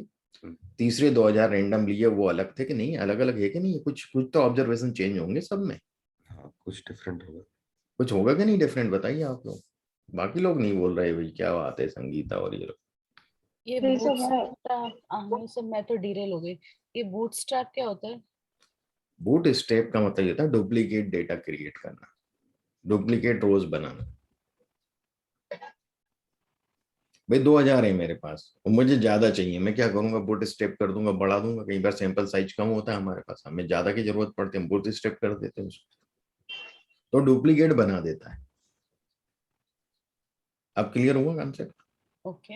तीसरे 2,000 रैंडम लिए, वो अलग थे कि नहीं? अलग अलग है कि नहीं? कुछ कुछ तो ऑब्जर्वेशन चेंज होंगे सब में, हाँ कुछ डिफरेंट होगा। कुछ होगा कि नहीं डिफरेंट? बताइए आप लोग, बाकी लोग नहीं बोल रहे भाई, क्या बात है संगीता और ये लोग। ये ये सब है। बूटस्ट्रैप आने से मैं तो डीरेल हो गई। ये बूटस्ट्रैप क्या होता है? बूट स्टेप का मतलब ये था डुप्लीकेट डेटा क्रिएट करना, डुप्लीकेट रोज बनाना। भाई 2,000 है मेरे पास और मुझे ज्यादा चाहिए, मैं क्या करूंगा? बूट स्टेप कर दूंगा, बढ़ा दूंगा। कई बार सैंपल साइज कम होता है हमारे पास, हमें ज्यादा की जरूरत पड़ती है, बूट स्टेप कर देते हैं उसको, तो डुप्लीकेट बना देता है। अब क्लियर हुआ कॉन्सेप्ट? ओके।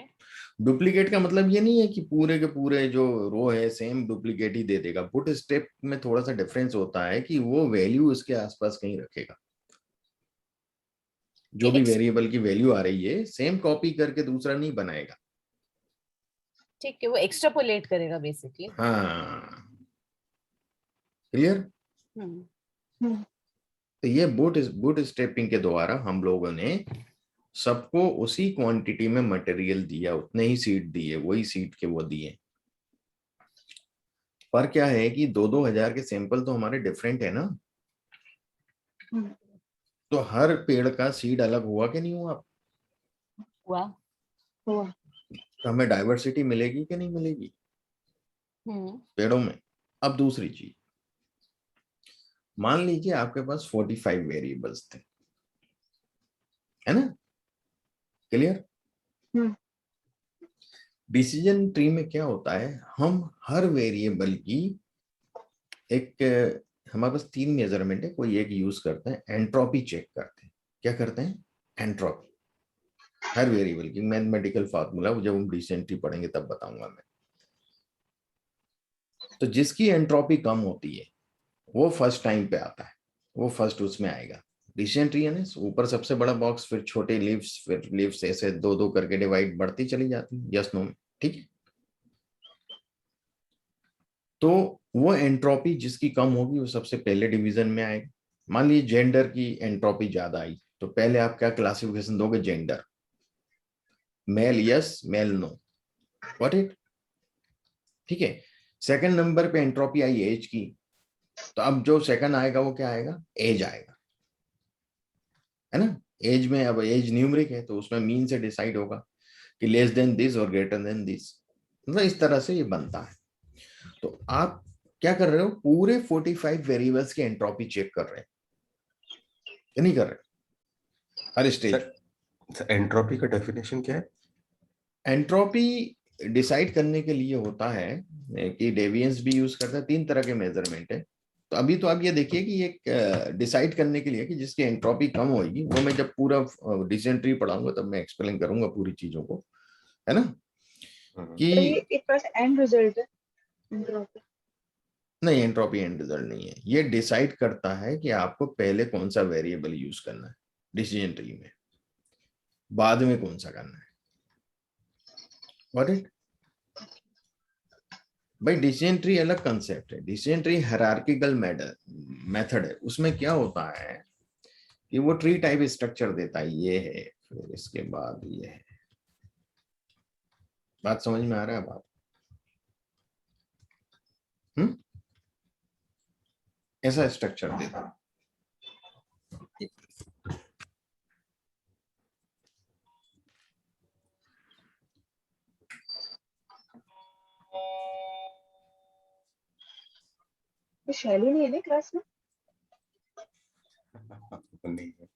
डुप्लीकेट का मतलब ये नहीं है कि पूरे के पूरे जो रो है सेम डुप्लीकेट ही दे देगा। बूट स्टेप में थोड़ा सा डिफरेंस होता है कि वो वैल्यू उसके आसपास कहीं रखेगा, जो भी वेरिएबल की वैल्यू आ रही है सेम कॉपी करके दूसरा नहीं बनाएगा। ठीक है, वो एक्सट्रापोलेट करेगा बेसिकली। हाँ, क्लियर? हम्म। हम्म। तो ये बूट स्टेपिंग के द्वारा हम लोगों ने सबको उसी क्वांटिटी में मटेरियल दिया, उतने ही सीट दिए, वही सीट के वो दिए। पर क्या है कि 2-2 हजार के सैंपल तो हमारे डिफरेंट है ना, हम्म। तो हर पेड़ का सीड अलग हुआ कि नहीं हुआ? हुआ। हुआ। तो हमें डाइवर्सिटी मिलेगी कि नहीं मिलेगी हम्म। पेड़ों में? अब दूसरी चीज, मान लीजिए आपके पास 45 वेरिएबल्स थे, है ना? क्लियर? हम्म। डिसीजन ट्री में क्या होता है, हम हर वेरिएबल की एक, हमारे पास 3 मेजरमेंट है, कोई एक यूज करते हैं, एंट्रोपी चेक करते हैं। क्या करते हैं? एंट्रोपी। हर वेरिएबल की मैथमेटिकल फार्मूला, जब हम डिसीजन ट्री पढ़ेंगे तब बताऊंगा मैं। तो जिसकी एंट्रोपी कम होती है वो फर्स्ट टाइम पे आता है, वो फर्स्ट उसमें आएगा। डिसीजन ट्री है ना, ऊपर सबसे बड़ा बॉक्स, फिर छोटे लीव्स, फिर लीव्स ऐसे दो दो करके डिवाइड बढ़ती चली जाती है, यस नो में, ठीक है? तो वो एंट्रोपी जिसकी कम होगी वो सबसे पहले डिवीजन में आएगा। मान लीजिए जेंडर की एंट्रोपी ज्यादा आई, तो पहले आप क्या क्लासिफिकेशन दोगे? Gender, male yes, male no, what it, ठीक है? सेकंड नंबर पे एंट्रोपी आई एज की, तो अब जो सेकंड आएगा वो क्या आएगा? एज आएगा, है ना? एज में अब एज न्यूमरिक है तो उसमें मीन से डिसाइड होगा कि लेस देन दिस और ग्रेटर देन दिस, मतलब इस तरह से ये बनता है। तो आप क्या कर रहे हो? पूरे 45 वेरिएबल्स की एंट्रोपी चेक कर रहे हैं कि नहीं कर रहे हर स्टेज? सर एंट्रोपी का डेफिनेशन क्या है? एंट्रोपी डिसाइड करने के लिए होता है कि डेविएंस भी यूज करता है, 3 तरह के मेजरमेंट है। तो अभी तो आप ये देखिए कि एक डिसाइड करने के लिए कि जिसकी एंट्रोपी कम होगी, वो मैं जब पूरा डिसीजन ट्री पढ़ाऊंगा तब मैं एक्सप्लेन करूंगा पूरी चीजों को, है ना। कि तो ये एक तरह से एंड रिजल्ट है एंट्रोपी। नहीं, एंट्रोपी एंड रिजल्ट नहीं है, ये डिसाइड करता है कि आपको पहले कौन सा वेरिएबल यूज करना है डिसीजन ट्री में, बाद में कौन सा करना है। Got it? भाई डिसीजन ट्री अलग कंसेप्ट है, डिसीजन ट्री हायरार्किकल मेथड है। उसमें क्या होता है कि वो ट्री टाइप स्ट्रक्चर देता है, ये है, फिर इसके बाद ये है। बात समझ में आ रहा है बात? ऐसा स्ट्रक्चर देता है। तो शैली नहीं है ना क्लास में? नहीं है।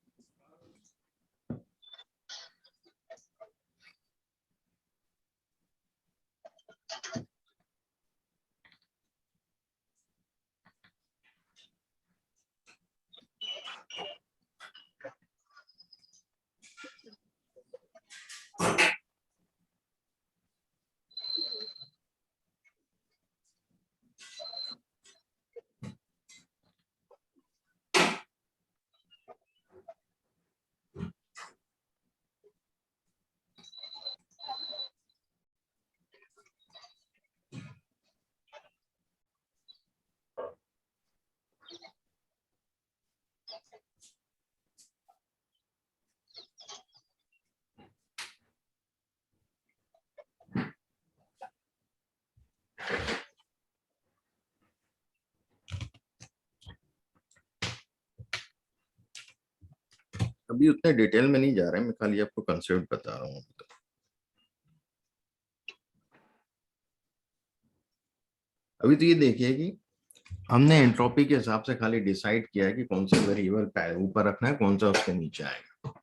अभी उतने डिटेल में नहीं जा रहे हैं, मैं खाली आपको कंसेप्ट बता रहा हूँ। अभी तो ये देखिए कि हमने एंट्रोपी के हिसाब से खाली डिसाइड किया है कि कौन सा वेरिएबल ऊपर रखना है, कौन सा उसके नीचे आएगा,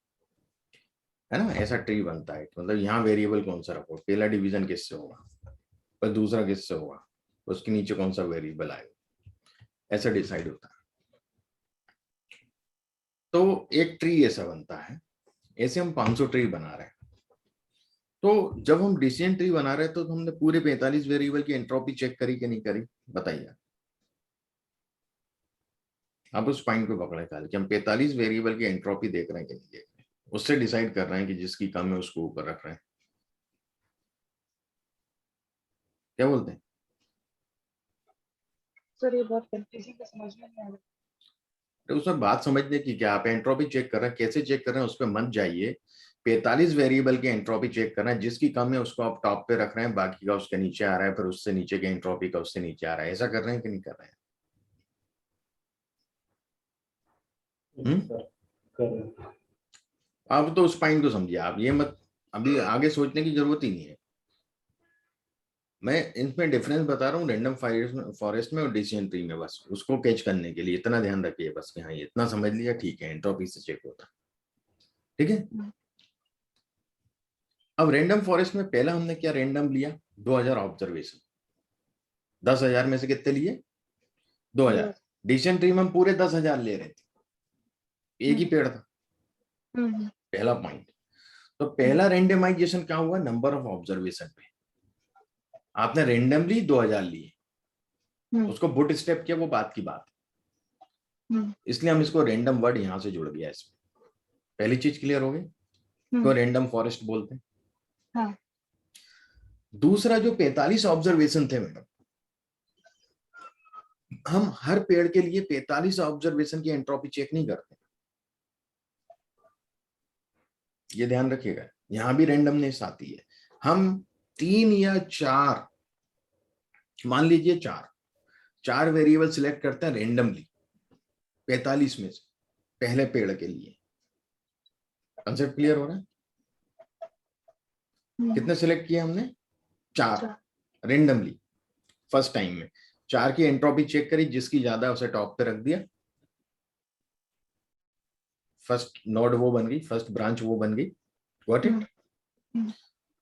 है ना। ऐसा ट्री बनता है, मतलब यहाँ वेरिएबल कौन सा रखो, पहला डिवीजन किससे होगा, पर दूसरा किससे होगा, उसके नीचे कौन सा वेरिएबल आएगा, ऐसा डिसाइड होता है। तो एक ट्री ऐसा बनता है। ऐसे हम 500 ट्री बना रहे हैं। तो जब हम डिसीजन ट्री बना रहे हैं तो हमने पूरे 45 वेरिएबल की एंट्रोपी चेक करी कि नहीं करी, बताइए। आप उस पॉइंट को पकड़े खाली कि हम 45 वेरिएबल की एंट्रोपी देख रहे हैं कि नहीं देख रहे हैं, उससे डिसाइड कर रहे हैं कि जिसकी कम है उसको ऊपर रख रहे हैं। क्या बोलते हैं? सर ये बहुत कंफ्यूजिंग है, समझ में नहीं आ रहा। तो उसमें बात समझने की क्या, आप एंट्रोपी चेक कर रहे हैं, कैसे चेक कर रहे हैं उस पर मत जाइए। 45 वेरिएबल की एंट्रोपी चेक कर रहे हैं, जिसकी कम है उसको आप टॉप पे रख रहे हैं, बाकी का उसके नीचे आ रहा है, फिर उससे नीचे की एंट्रोपी का उससे नीचे आ रहा है। ऐसा कर रहे हैं कि नहीं कर रहे हैं? आप तो उस पॉइंट को समझिए, आप ये मत अभी आगे सोचने की जरूरत ही नहीं है। मैं इसमें डिफरेंस बता रहा हूँ रैंडम फॉरेस्ट में और डिसीजन ट्री में, बस उसको कैच करने के लिए इतना ध्यान रखिए बस कि हाँ ये इतना समझ लिया, ठीक है, एंट्रोपी से चेक होता है, ठीक है। अब रैंडम फॉरेस्ट में पहला हमने क्या रैंडम लिया, 2000 ऑब्जर्वेशन। 10,000 में से कितने लिए? 2000। डिसीजन ट्री में हम पूरे 10,000 ले रहे थे, एक ही पेड़ था, पहला पॉइंट। तो पहला रेंडमाइजेशन क्या हुआ, नंबर ऑफ ऑब्जर्वेशन पे। आपने रेंडमली 2000 लिए, उसको बुट स्टेप किया, वो बात की बात है। इसलिए हम इसको रैंडम वर्ड यहां से जुड़ गया इसमें। पहली चीज क्लियर हो गई, तो रैंडम फॉरेस्ट बोलते हैं। हाँ। दूसरा जो 45 ऑब्जर्वेशन थे मैडम, हम हर पेड़ के लिए 45 ऑब्जर्वेशन की एंट्रोपी चेक नहीं करते, ये ध्यान रखिएगा। यहां भी रैंडमनेस आती है। हम 3 या 4, मान लीजिए 4 वेरिएबल सिलेक्ट करते हैं रैंडमली 45 में से, पहले पेड़ के लिए। कंसेप्ट क्लियर हो रहा है? कितने सिलेक्ट किए हमने? 4 रेंडमली फर्स्ट टाइम में। 4 की एंट्रोपी चेक करी, जिसकी ज्यादा उसे टॉप पे रख दिया, फर्स्ट नोड वो बन गई, फर्स्ट ब्रांच वो बन गई। Got it. हम्म।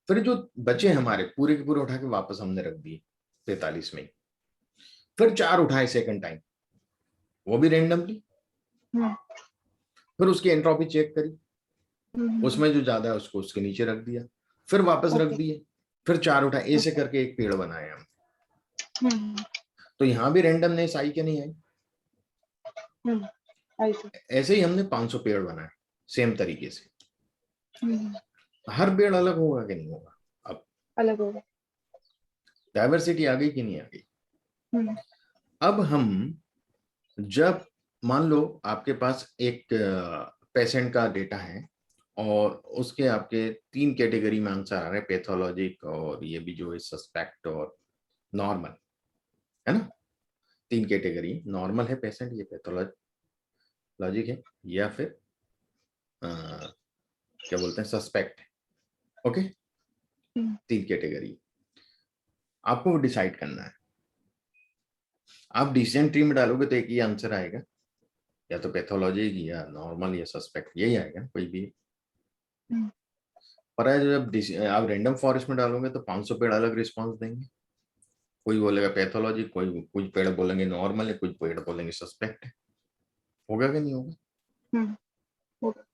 फिर जो बचे हमारे पूरे के पूरे उठा के वापस हमने रख दिए 43 में, फिर 4 उठाए सेकंड टाइम, वो भी रेंडमली, हम्म। फिर उसकी एंट्रोपी चेक करी, हम्म। उसमें जो ज्यादा है उसको उसके नीचे रख दिया, फिर वापस रख ओके। दिए, फिर 4 उठाए, ऐसे करके एक पेड़ बनाया हम। हम्म। तो यहां भी रेंडमनेस आई कि नहीं आई? हम्म। आई सी। ऐसे ही हमने 500 पेड़ बनाए सेम तरीके से। हम्म। हर पेड़ अलग होगा कि नहीं होगा? अब अलग होगा। डाइवर्सिटी आ गई कि नहीं आ गई? हम्म। अब हम जब मान लो आपके पास एक पेशेंट का डेटा है और उसके आपके 3 कैटेगरी में आंसर आ रहे हैं, पैथोलॉजिक और ये भी जो है सस्पेक्ट और नॉर्मल, है ना? 3 कैटेगरी, नॉर्मल है पेशेंट, ये पैथोलॉजिक है, या फिर क्या बोलते हैं सस्पेक्ट है। ओके, 3 कैटेगरी आपको डिसाइड करना है। आप डिसीजन ट्री में डालोगे तो एक ही आंसर आएगा, या तो पैथोलॉजिक या नॉर्मल या सस्पेक्ट, यही आएगा कोई भी। पर जब आप रैंडम फॉरेस्ट में डालोगे तो 500 पेड़ अलग रिस्पांस देंगे, कोई बोलेगा पैथोलॉजी, कोई कुछ पेड़ बोलेंगे नॉर्मल है, कुछ पेड़ बोलेंगे सस्पेक्ट है। होगा कि नहीं होगा? होगा।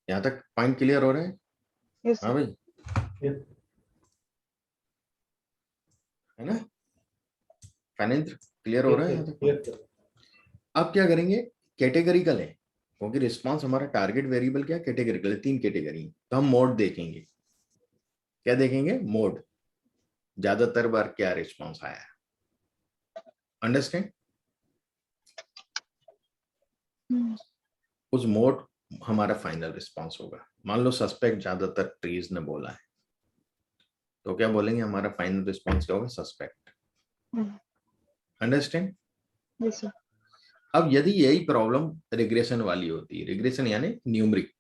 यहाँ तक पॉइंट क्लियर हो रहा है? यस हाँ सर। भाई, है ना? फैनेंद्र क्लियर हो रहा है यहाँ तक? अब क्या करेंगे, कैटेगरिकल है क्योंकि रिस्पांस हमारा टारगेट वेरिएबल क्या कैटेगरिकल है, 3 कैटेगरी, तो हम मोड देखेंगे। क्या देखेंगे? मोड, ज्यादातर बार क्या रिस्पांस आया। अंडरस्टैंड? उस मोड हमारा फाइनल रिस्पांस होगा। मान लो सस्पेक्ट ज्यादातर ट्रीज ने बोला है, तो क्या बोलेंगे, हमारा फाइनल रिस्पांस क्या होगा? सस्पेक्ट। अंडरस्टैंड? Yes sir. अब यदि यही प्रॉब्लम रिग्रेशन वाली होती है, रिग्रेशन यानी न्यूमरिक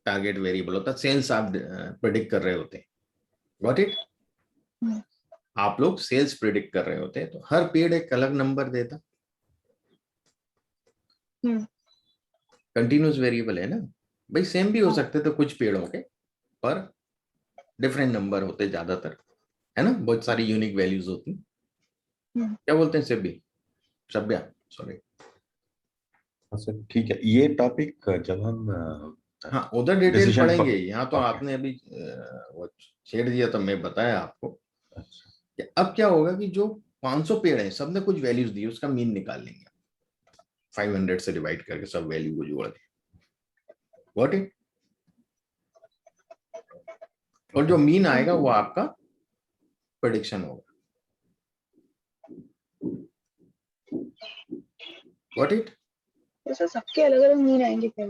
टारगेट वेरिएबल होता है, सेल्स आप प्रेडिक्ट कर रहे होते हैं, गॉट इट? आप लोग सेल्स प्रेडिक्ट कर रहे होते हैं, तो हर पेड़ एक अलग नंबर देता, कंटिन्यूस वेरिएबल है ना भाई, सेम भी हो सकते थे कुछ पेड़ों के, पर डिफरेंट नंबर होते ज्यादातर, है ना? बहुत सारी यूनिक वैल्यूज होती। क्या बोलते हैं सभ्या, सॉरी। सर ठीक है, ये टॉपिक जब हम हाँ, उधर डिटेल डिसीजन पढ़ेंगे, यहाँ तो ओके। आपने अभी वो छेड़ दिया तो मैं बताया आपको। अच्छा, कि अब क्या होगा कि जो 500 पेड़ हैं, सबने कुछ वैल्यूज दी, उसका मीन निकाल लेंगे 500 से डिवाइड करके, सब वैल्यू को जोड़ दें, गॉट इट? और जो मीन आएगा वो आपका प्रेडिक्शन होगा, गॉट इट? तो सर सबके अलग अलग मीन आएंगे क्या?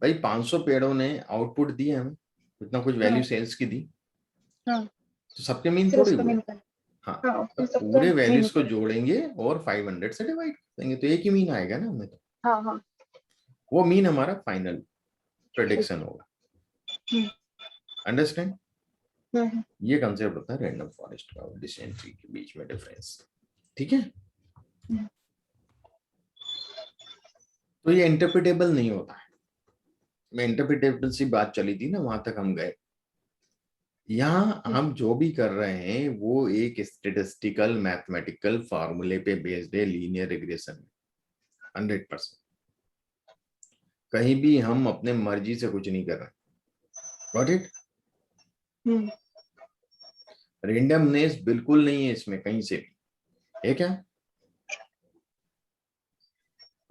भाई 500 पेड़ों ने आउटपुट दिए हमें, इतना कुछ वैल्यू सेल्स की दी, हाँ। तो सबके मीन फिर थोड़े उसका हुए। मीन निकाल। हाँ, हाँ तो फिर सबका पूरे मीन वैल्यूज को निकाल। जोड़ेंगे और 500 से डिवाइड कर देंगे, तो एक ही मीन आएगा ना हमें, तो हाँ हाँ। वो मीन हमारा फाइनल प्रेडिक्शन होगा। हम्म। अंडरस्टैंड? हम्म। ये कंसेप्ट होता है रैंडम फॉरेस्ट का और डिसीजन ट्री के बीच में डिफरेंस, ठीक है? तो ये इंटरप्रिटेबल नहीं होता है। मैं इंटरप्रिटेबल सी बात चली थी ना, वहां तक हम गए। यहाँ हम जो भी कर रहे हैं वो एक स्टेटिस्टिकल मैथमेटिकल फार्मूले पे बेस्ड है, लीनियर रिग्रेशन 100%। कहीं भी हम अपने मर्जी से कुछ नहीं कर रहे, गॉट इट? रेंडमनेस बिल्कुल नहीं है इसमें कहीं से भी, है क्या?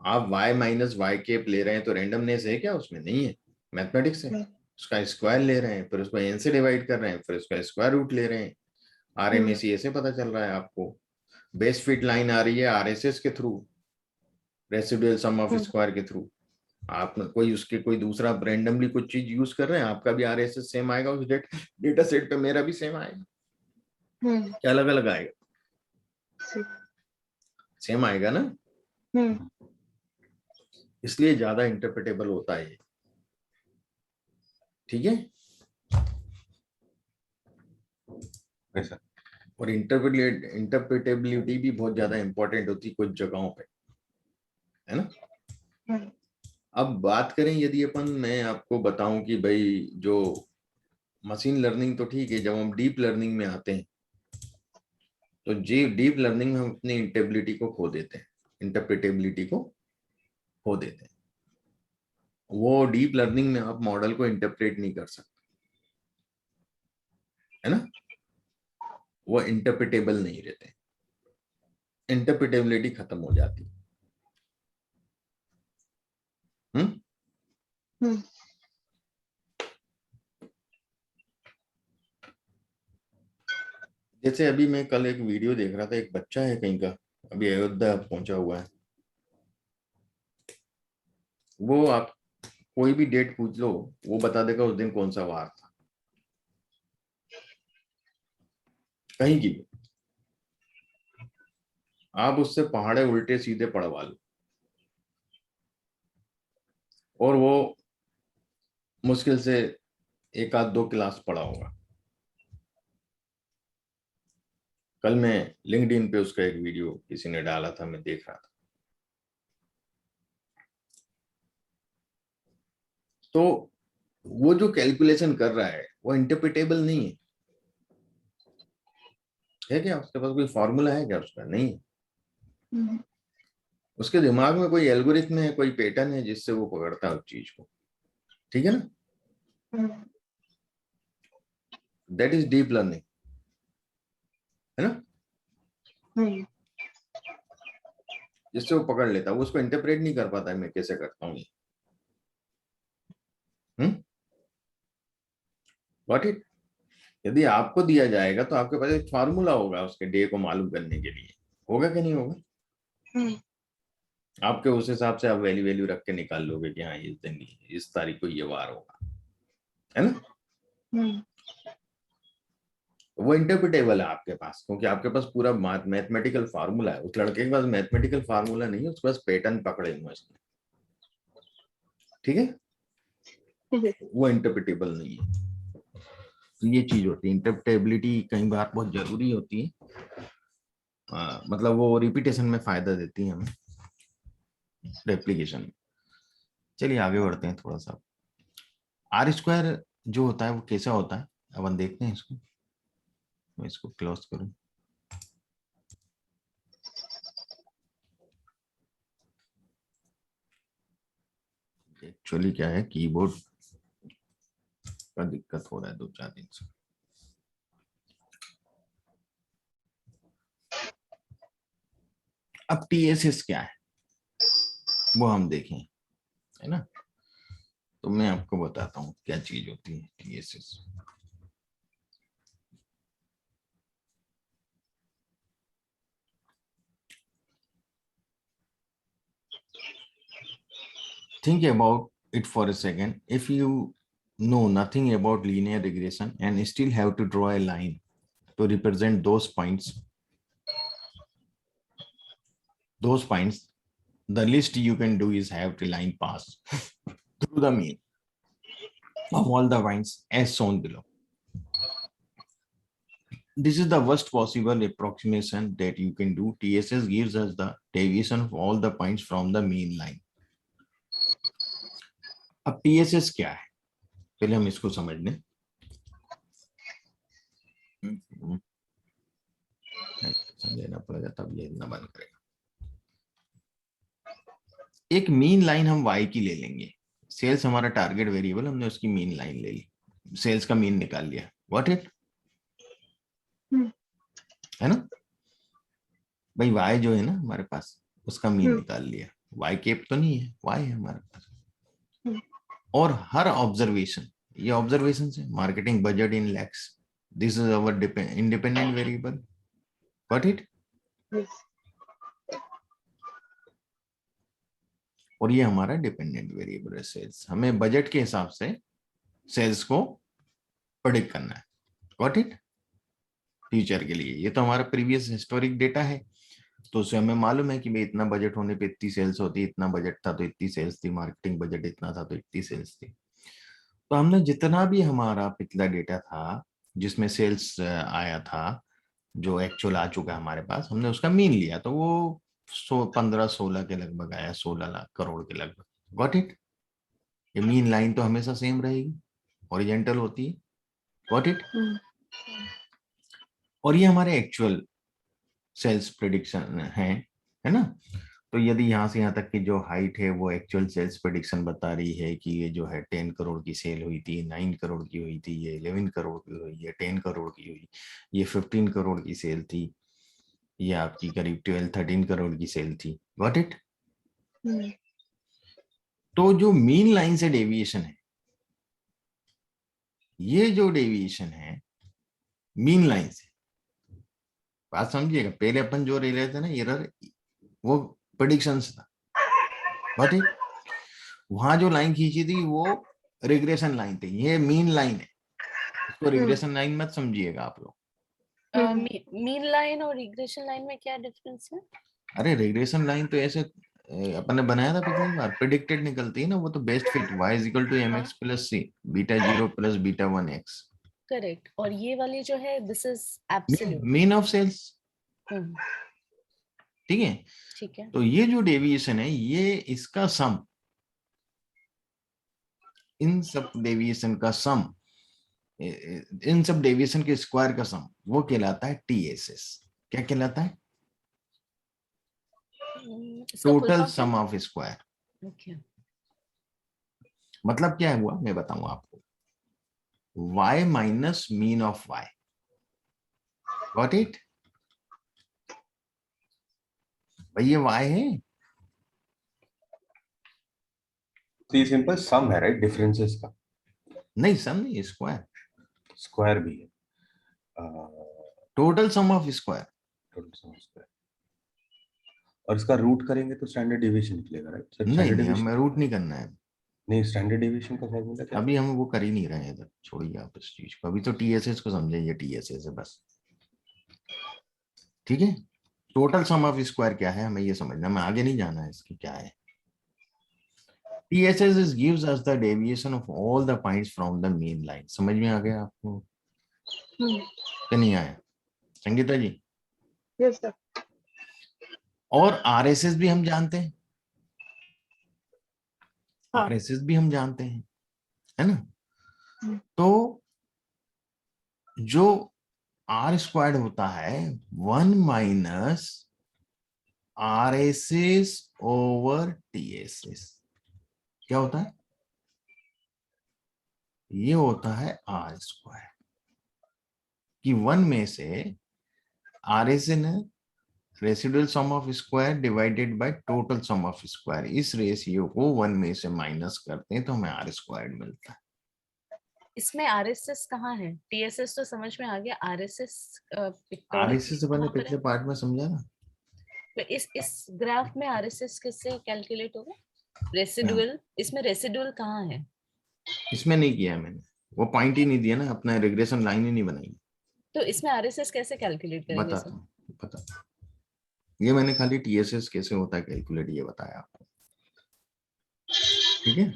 आप y माइनस वाई केप ले रहे हैं तो रेंडमनेस है क्या उसमें? नहीं है, मैथमेटिक्स है। उसका स्क्वायर ले रहे हैं, फिर उसको n से डिवाइड कर रहे हैं, फिर उसका स्क्वायर रूट ले रहे हैं। RMSE ऐसे पता चल रहा है आपको, बेस्ट फिट लाइन आ रही है RSS के through, residual sum of square के थ्रू। आप कोई उसके कोई दूसरा रैंडमली कुछ चीज यूज कर रहे हैं, आपका भी RSS सेम आएगा उस डेटा सेट पे, मेरा भी सेम आएगा, क्या अलग अलग आएगा? सेम आएगा ना, इसलिए ज्यादा इंटरप्रेटेबल होता है, ठीक है? सर और इंटरप्रेटेबिलिटी भी बहुत ज्यादा इंपॉर्टेंट होती है कुछ जगहों पे, है ना? अब बात करें यदि मैं आपको बताऊं कि भाई जो मशीन लर्निंग तो ठीक है, जब हम डीप लर्निंग में आते हैं तो जी डीप लर्निंग में हम अपनी इंटेबिलिटी को खो देते हैं, इंटरप्रिटेबिलिटी को खो देते हैं। वो डीप लर्निंग में आप मॉडल को इंटरप्रेट नहीं कर सकते, है ना, वो इंटरप्रिटेबल नहीं रहते, इंटरप्रिटेबिलिटी खत्म हो जाती है। हम्म जैसे अभी मैं कल एक वीडियो देख रहा था, एक बच्चा है कहीं का, अभी अयोध्या पहुंचा हुआ है, वो आप कोई भी डेट पूछ लो वो बता देगा उस दिन कौन सा वार था, कहीं की भी। आप उससे पहाड़े उल्टे सीधे पढ़वा लो और वो मुश्किल से एक आध दो क्लास पढ़ा होगा। कल मैं लिंक्डइन पे उसका एक वीडियो किसी ने डाला था, मैं देख रहा था। तो वो जो कैलकुलेशन कर रहा है वो इंटरप्रिटेबल नहीं है क्या? उसके पास कोई फॉर्मूला है क्या? उसका नहीं है। हम्म उसके दिमाग में कोई एल्गोरिथम है, कोई पैटर्न है जिससे वो पकड़ता है उस चीज को, ठीक है ना? हम्म दैट इज डीप लर्निंग, है ना, हम्म जिससे वो पकड़ लेता है, वो उसको इंटरप्रेट नहीं कर पाता है मैं कैसे करता हूँ ये। Got it? यदि आपको दिया जाएगा तो आपके पास एक फार्मूला होगा उसके डे को मालूम करने के लिए, होगा कि नहीं होगा? हम्म आपके उस हिसाब से आप वैल्यू वैल्यू रख के निकाल लोगे कि हाँ इस दिन इस तारीख को ये वार होगा, है ना? हम्म वो इंटरप्रिटेबल है आपके पास, क्योंकि आपके पास पूरा मैथमेटिकल फार्मूला है। उस लड़के के पास मैथमेटिकल फार्मूला नहीं है, उसके पास पैटर्न पकड़े हुए हैं उसने, ठीक है? ठीक है। वो इंटरप्रिटेबल नहीं है। तो ये चीज होती है, इंटरप्रिटेबिलिटी कई बार बहुत जरूरी होती है। मतलब वो रिपीटेशन में फायदा देती है हमें, रेप्लिकेशन में। चलिए आगे बढ़ते हैं थोड़ा सा। आर स्क्वायर जो होता है वो कैसा होता है, अपन देखते हैं इसको। मैं इसको क्लोज करूं। एक्चुअली क्या है, कीबोर्ड का दिक्कत हो रहा है 2-4 दिन से। अब टीएसएस क्या है वो हम देखें, है ना? तो मैं आपको बताता हूँ क्या चीज होती है TSS. Think about it for a second. If you know nothing about linear regression and still have to draw a line to represent those points, the least you can do is have the line pass through the mean of all the points as shown below. This is the worst possible approximation that you can do. TSS gives us the deviation of all the points from the mean line. अब TSS क्या है, पहले हम इसको समझ लें। समझना पड़ेगा तब ये इतना बंद करेगा। एक मीन लाइन हम y की ले लेंगे, सेल्स हमारा टारगेट वेरिएबल, हमने उसकी मीन लाइन ले ली, सेल्स का मीन निकाल लिया, व्हाट इट, है ना भाई? y जो है ना हमारे पास उसका मीन निकाल लिया, y कैप तो नहीं है, y है हमारे पास। और हर ऑब्जर्वेशन, ये ऑब्जर्वेशन है, marketing budget in lakhs, this is our independent variable, what it. और ये हमारा डिपेंडेंट वेरिएबल है सेल्स, हमें बजट के हिसाब से सेल्स को प्रेडिक्ट करना है, व्हाट इट, फ्यूचर के लिए। ये तो हमारा प्रीवियस हिस्टोरिक डेटा है, तो उससे हमें मालूम है कि भाई इतना बजट होने पे इतनी सेल्स होती, इतना बजट था तो इतनी सेल्स थी, मार्केटिंग बजट इतना था तो इतनी सेल्स थी। तो हमने जितना भी हमारा पिछला डेटा था जिसमें सेल्स आया था, जो एक्चुअल आ चुका है हमारे पास, हमने उसका मीन लिया, तो वो 15-16 के लगभग आया, 16 लाख करोड़ के लगभग, गॉट इट? ये मीन लाइन तो हमेशा सेम रहेगी, हॉरिजेंटल होती है, गॉट इट? और ये हमारे एक्चुअल सेल्स प्रेडिक्शन है ना? तो यदि यहाँ से यहाँ तक की जो हाइट है वो एक्चुअल सेल्स प्रेडिक्शन बता रही है कि ये जो है 10 करोड़ की सेल हुई थी, 9 करोड़ की हुई थी, ये 11 करोड़ की हुई, ये 10 करोड़ की हुई, ये 15 करोड़ की सेल थी, ये आपकी करीब 12-13 करोड़ की सेल थी, गॉट इट? तो जो मीन लाइन से डेविएशन है, ये जो डेविएशन है मीन लाइन से, बात समझिएगा, पहले अपन जो ले रहे थे ना एरर, वो प्रेडिक्शंस था, गॉट इट? वहां जो लाइन खींची थी वो रिग्रेशन लाइन थी, ये मीन लाइन है, इसको रिग्रेशन लाइन मत समझिएगा आप लोग। मीन लाइन और रिग्रेशन लाइन में क्या डिफरेंस है? अरे रिग्रेशन लाइन तो ऐसे अपन ने बनाया था पिछली बार, प्रेडिक्टेड निकलती है ना, वो तो best fit y is equal to mx plus c, beta 0 plus beta 1x। Correct. और ये वाली जो है this is absolute mean of sales, ठीक है? ठीक है। तो ये जो डेविएशन है ये इसका सम, इन सब डेविएशन का सम, इन सब डेविएशन के स्क्वायर का सम, वो कहलाता है TSS। क्या कहलाता है? इसका full total form sum of square. Okay. मतलब क्या हुआ मैं बताऊं आपको, y minus mean of y, got it? भाई ये y है, तो ये सिंपल सम है राइट, डिफरेंसेस का नहीं सम नहीं, स्क्वायर, स्क्वायर भी है। Total sum of square. Total sum square, और इसका रूट करेंगे तो स्टैंडर्ड डेविएशन निकलेगा राइट सर? नहीं स्टैंडर्ड नहीं, डेविएशन हमें रूट नहीं करना है, नहीं, स्टैंडर्ड डेविएशन का फॉर्मूला क्या है? अभी हम वो कर ही नहीं रहे हैं इधर, छोड़िए आप इस चीज को, अभी तो TSS को समझेंगे, TSS है बस, ठीक है? टोटल सम ऑफ स्क्वायर क्या है हमें ये समझना, मैं आगे नहीं जाना है इसकी क्या है। TSS is gives us the deviation of all the points from the mean line। समझ में आ गया आपको कि नहीं आया संगीता जी? Yes sir. और RSS भी हम जानते हैं, हाँ। RSS भी हम जानते हैं, है ना? तो जो R स्क्वायर्ड होता है 1 माइनस RSS ओवर TSS, क्या होता है? ये होता है R स्क्वायर, कि 1 में से RSS ने residual sum of square divided by total sum of square, इस रेशियो को 1 में से माइनस करते हैं तो हमें R स्क्वायर्ड मिलता है। इसमें आरएसएस कहाँ है? टीएसएस तो समझ में आ गया, आरएसएस RSS मैंने कहाँ पर पिछले है? पार्ट में समझा ना, तो इस ग्राफ में आरएसएस किससे कैलकुलेट होगा? रेसिडुअल, इसमें रेसिडुअल कहाँ है? इसमें नहीं किया है मैंने, वो पॉइंट ही नहीं दिया ना, अपना रिग्रेशन लाइन ही नहीं बनाई। तो इसमें आरएसएस कैसे कैलकुलेट करेंगे बताता सर? हूँ, बताता हूँ। ये मैंने खाली TSS कैसे होता है कैलकुलेट ये बताया आपको, ठीक है?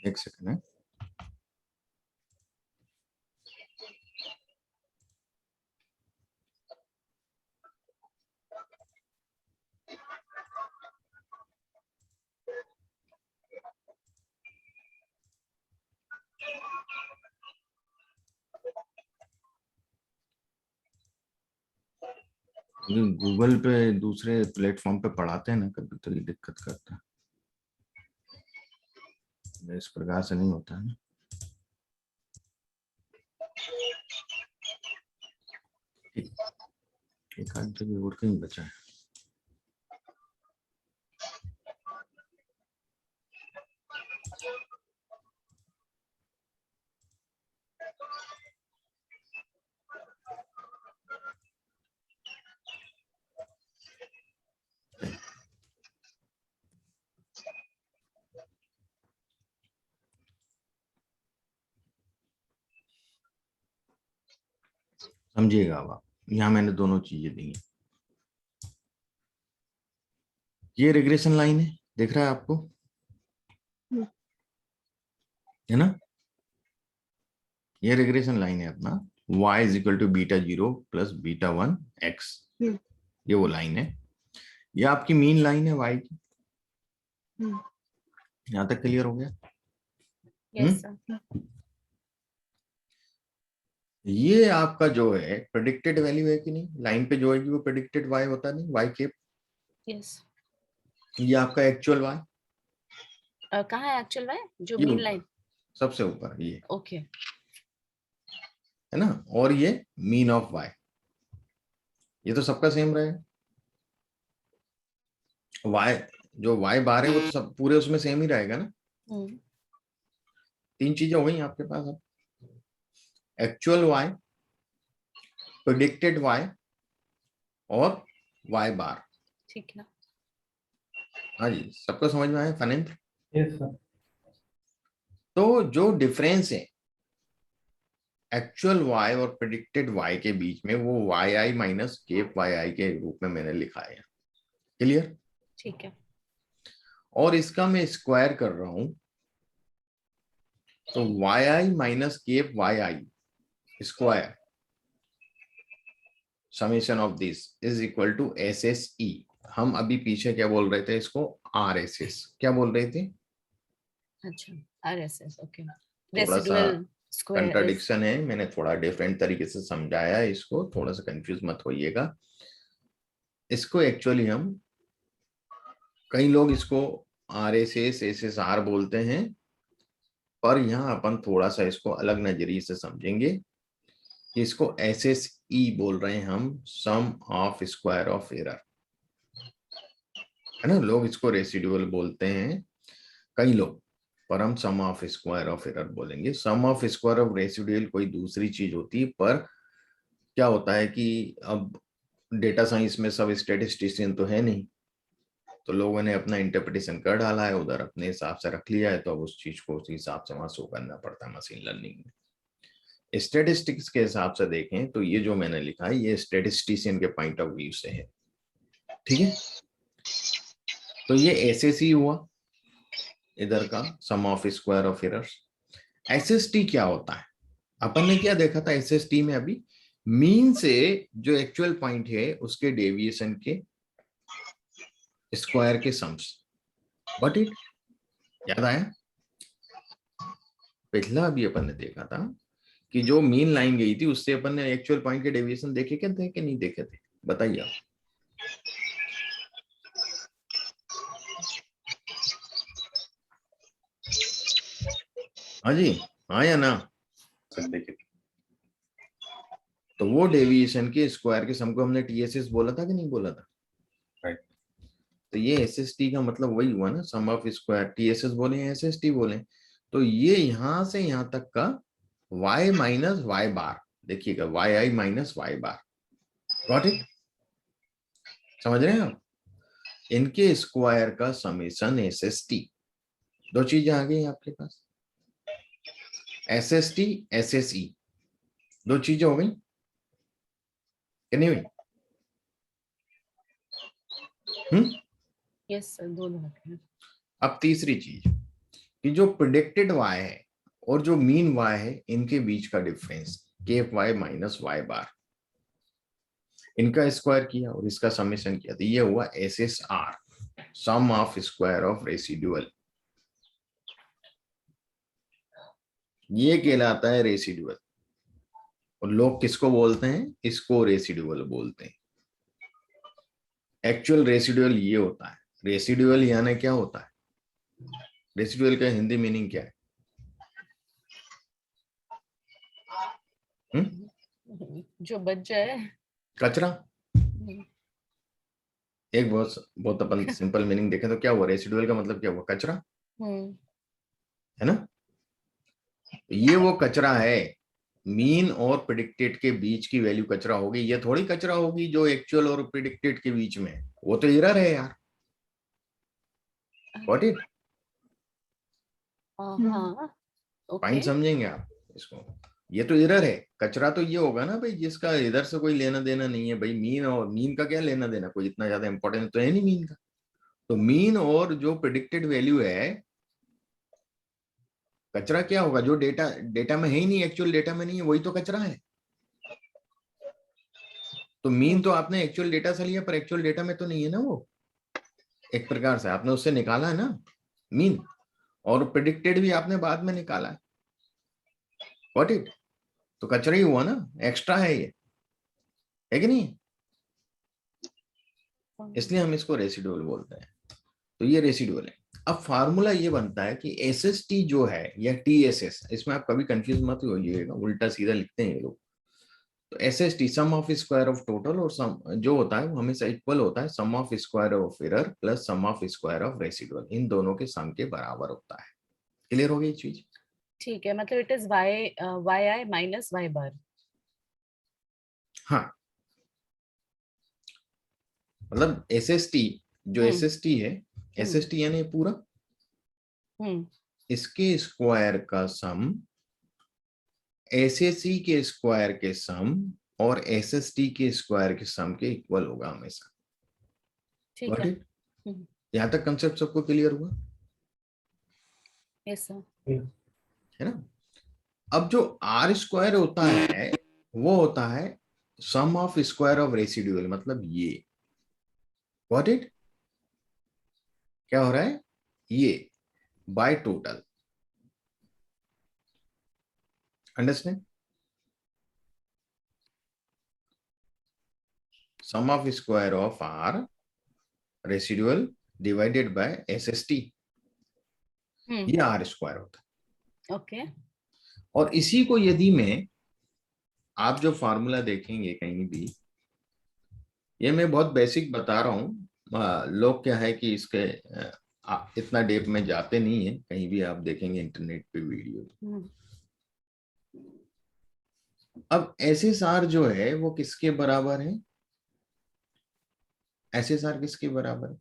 एक सेकंड है। गूगल पे दूसरे प्लेटफॉर्म पे पढ़ाते हैं ना, कभी तो ये दिक्कत करता है, इस प्रकार से नहीं होता है ना। एक आध जगह और कहीं बचा है। समझिएगा अब आप, यहाँ मैंने दोनों चीजें दी हैं। ये रिग्रेशन लाइन है, दिख रहा है आपको, हम्म। है ना? ये रिग्रेशन लाइन है अपना, y is equal to beta 0 plus beta 1 x, hmm. ये वो लाइन है। ये आपकी मीन लाइन है y की। हम्म। यहाँ तक क्लियर हो गया? Yes sir. ये आपका जो है प्रेडिक्टेड वैल्यू है कि नहीं, लाइन पे जो है वो प्रेडिक्टेड y होता नहीं, y के। यस। ये आपका एक्चुअल y, कहाँ है एक्चुअल वाई? जो ये मीन ऊपर, लाइन। सबसे ऊपर ये, ओके। है ना? और ये मीन ऑफ y, ये तो सबका सेम रहेगा। y, जो y बार है वो तो सब पूरे उसमें सेम ही रहेगा ना। तीन चीजें हो गई आपके पास अब, एक्चुअल y, प्रेडिक्टेड y और y बार। ठीक है। हाँ जी, सबको समझ में आया फनेंद्र? Yes sir. तो जो डिफरेंस है एक्चुअल y और प्रेडिक्टेड y के बीच में, वो yi माइनस केप yi के रूप में मैंने लिखा है। क्लियर? ठीक है। और इसका मैं स्क्वायर कर रहा हूं, तो yi minus cap yi square summation of this is equal to SSE। हम अभी पीछे क्या बोल रहे थे इसको, RSS क्या बोल रहे थे? अच्छा, RSS ओके। थोड़ा सा रेसिडुअल स्क्वायर इज। कंट्राडिक्शन है, मैंने थोड़ा डिफरेंट तरीके से समझाया है इसको, थोड़ा सा कंफ्यूज मत होइएगा। इसको एक्चुअली हम, कई लोग इसको RSS SSR बोलते हैं, पर यहाँ अपन थोड़ा सा इसको अलग नजरिए से समझेंगे। इसको SSE बोल रहे हैं हम, सम ऑफ स्क्वायर ऑफ एरर, है ना? लोग इसको रेसिडुअल बोलते हैं कई लोग, पर हम सम ऑफ स्क्वायर ऑफ एरर बोलेंगे। सम ऑफ स्क्वायर ऑफ रेसिडुअल कोई दूसरी चीज होती है, पर क्या होता है कि अब डेटा साइंस में सब स्टैटिस्टिशियन तो है नहीं, तो लोगों ने अपना इंटरप्रिटेशन कर डाला है उधर, अपने हिसाब से रख लिया है, तो अब उस चीज को उसी हिसाब से वहां शो करना पड़ता है मशीन लर्निंग में। स्टैटिस्टिक्स के हिसाब से देखें तो ये जो मैंने लिखा है ये स्टैटिस्टिशियन के पॉइंट ऑफ व्यू से है, ठीक है? तो ये SSE हुआ इधर का, sum of square of errors. SST क्या होता है? अपन ने क्या देखा था SST में अभी, मीन से जो एक्चुअल पॉइंट है उसके डेविएशन के स्क्वायर के सम्स। बट इट याद आया? पिछला अभी अपन ने देखा था कि जो मीन लाइन गई थी उससे अपन ने एक्चुअल पॉइंट के डेविएशन देखे क्या थे कि नहीं देखे थे? बताइए आप। हाँ जी, हाँ या ना? सर देखिए, तो वो डेविएशन के स्क्वायर के सम को हमने TSS बोला था कि नहीं बोला था? राइट। तो ये SST का मतलब वही हुआ ना, सम ऑफ स्क्वायर। TSS बोले या SST बोले, तो ये यहां से यहां तक का y माइनस वाई बार, देखिएगा yi minus Y bar. Got it? समझ रहे हैं आप? इनके स्क्वायर का समेशन SST। दो चीजें आ गई आपके पास, SST SSE, दो चीजें हो गई कि नहीं हुई? यस सर, दोनों होते हैं। अब तीसरी चीज कि जो प्रेडिक्टेड y है और जो मीन y है, इनके बीच का difference cap y minus Y bar, इनका स्क्वायर किया और इसका समेशन किया, तो ये हुआ SSR, sum of square of residual. ये कहलाता है रेसिडुअल। और लोग किसको बोलते हैं? इसको रेसिडुअल बोलते हैं। एक्चुअल रेसिडुअल ये होता है। रेसिडुअल यानी क्या होता है? रेसिडुअल का हिंदी मीनिंग क्या है? जो बच जाए। कचरा। एक बहुत बहुत अपन सिंपल मीनिंग देखें तो क्या हुआ? रेसिडुअल का मतलब क्या हुआ? कचरा, है ना? ये वो कचरा है, मीन और प्रेडिक्टेड के बीच की वैल्यू कचरा होगी। ये थोड़ी कचरा होगी जो एक्चुअल और प्रेडिक्टेड के बीच में है, वो तो एरर है यार। Got it? हाँ, ओके। पॉइंट समझेंगे आप इसको? ये तो एरर है। कचरा तो ये होगा ना भाई जिसका इधर से कोई लेना देना नहीं है भाई। मीन और मीन का क्या लेना देना, कोई इतना ज्यादा इंपॉर्टेंट तो है नहीं मीन का। तो मीन और जो प्रिडिक्टेड वैल्यू है, कचरा क्या होगा जो डेटा डेटा में है ही नहीं, एक्चुअल डेटा में नहीं है, वही तो कचरा है। तो मीन तो आपने एक्चुअल डेटा से लिया पर एक्चुअल डेटा में तो नहीं है ना वो। एक प्रकार से आपने उससे निकाला है ना मीन, और प्रिडिक्टेड भी आपने बाद में निकाला है। Got it? तो कचरा ही हुआ ना, एक्स्ट्रा है ये, है कि नहीं? इसलिए हम इसको रेसिडुअल बोलते हैं। तो ये रेसिडुअल है। अब फार्मूला ये बनता है कि एसएसटी जो है या टीएसएस, इसमें आप कभी कंफ्यूज मत होइएगा, उल्टा सीधा लिखते हैं ये लोग। तो SST sum of square of total, और सम जो होता है वो हमेशा इक्वल होता है sum of square of error plus sum of square of residual, इन दोनों के सम के बराबर होता है। क्लियर हो गई ये चीज? ठीक है, मतलब it is y i minus Y bar. हाँ, मतलब एसएसटी जो एसएसटी है, एसएसटी यानी पूरा इसके स्क्वायर का सम एसएससी के स्क्वायर के सम और एसएसटी के स्क्वायर के सम के इक्वल होगा हमेशा। ठीक है। यहां तक कंसेप्ट सबको क्लियर हुआ? Yes sir. है ना? अब जो आर स्क्वायर होता है वो होता है sum of square of residual, मतलब ये। What it? क्या हो रहा है? ये by total. Understand? Sum of square of R residual divided by SST, ये आर स्क्वायर होता है। ओके। और इसी को यदि मैं, आप जो फार्मूला देखेंगे कहीं भी, ये मैं बहुत बेसिक बता रहा हूँ, लोग क्या है कि इसके इतना डेप में जाते नहीं है। कहीं भी आप देखेंगे इंटरनेट पे वीडियो। अब एसएसआर जो है वो किसके बराबर है? एसएसआर किसके बराबर है?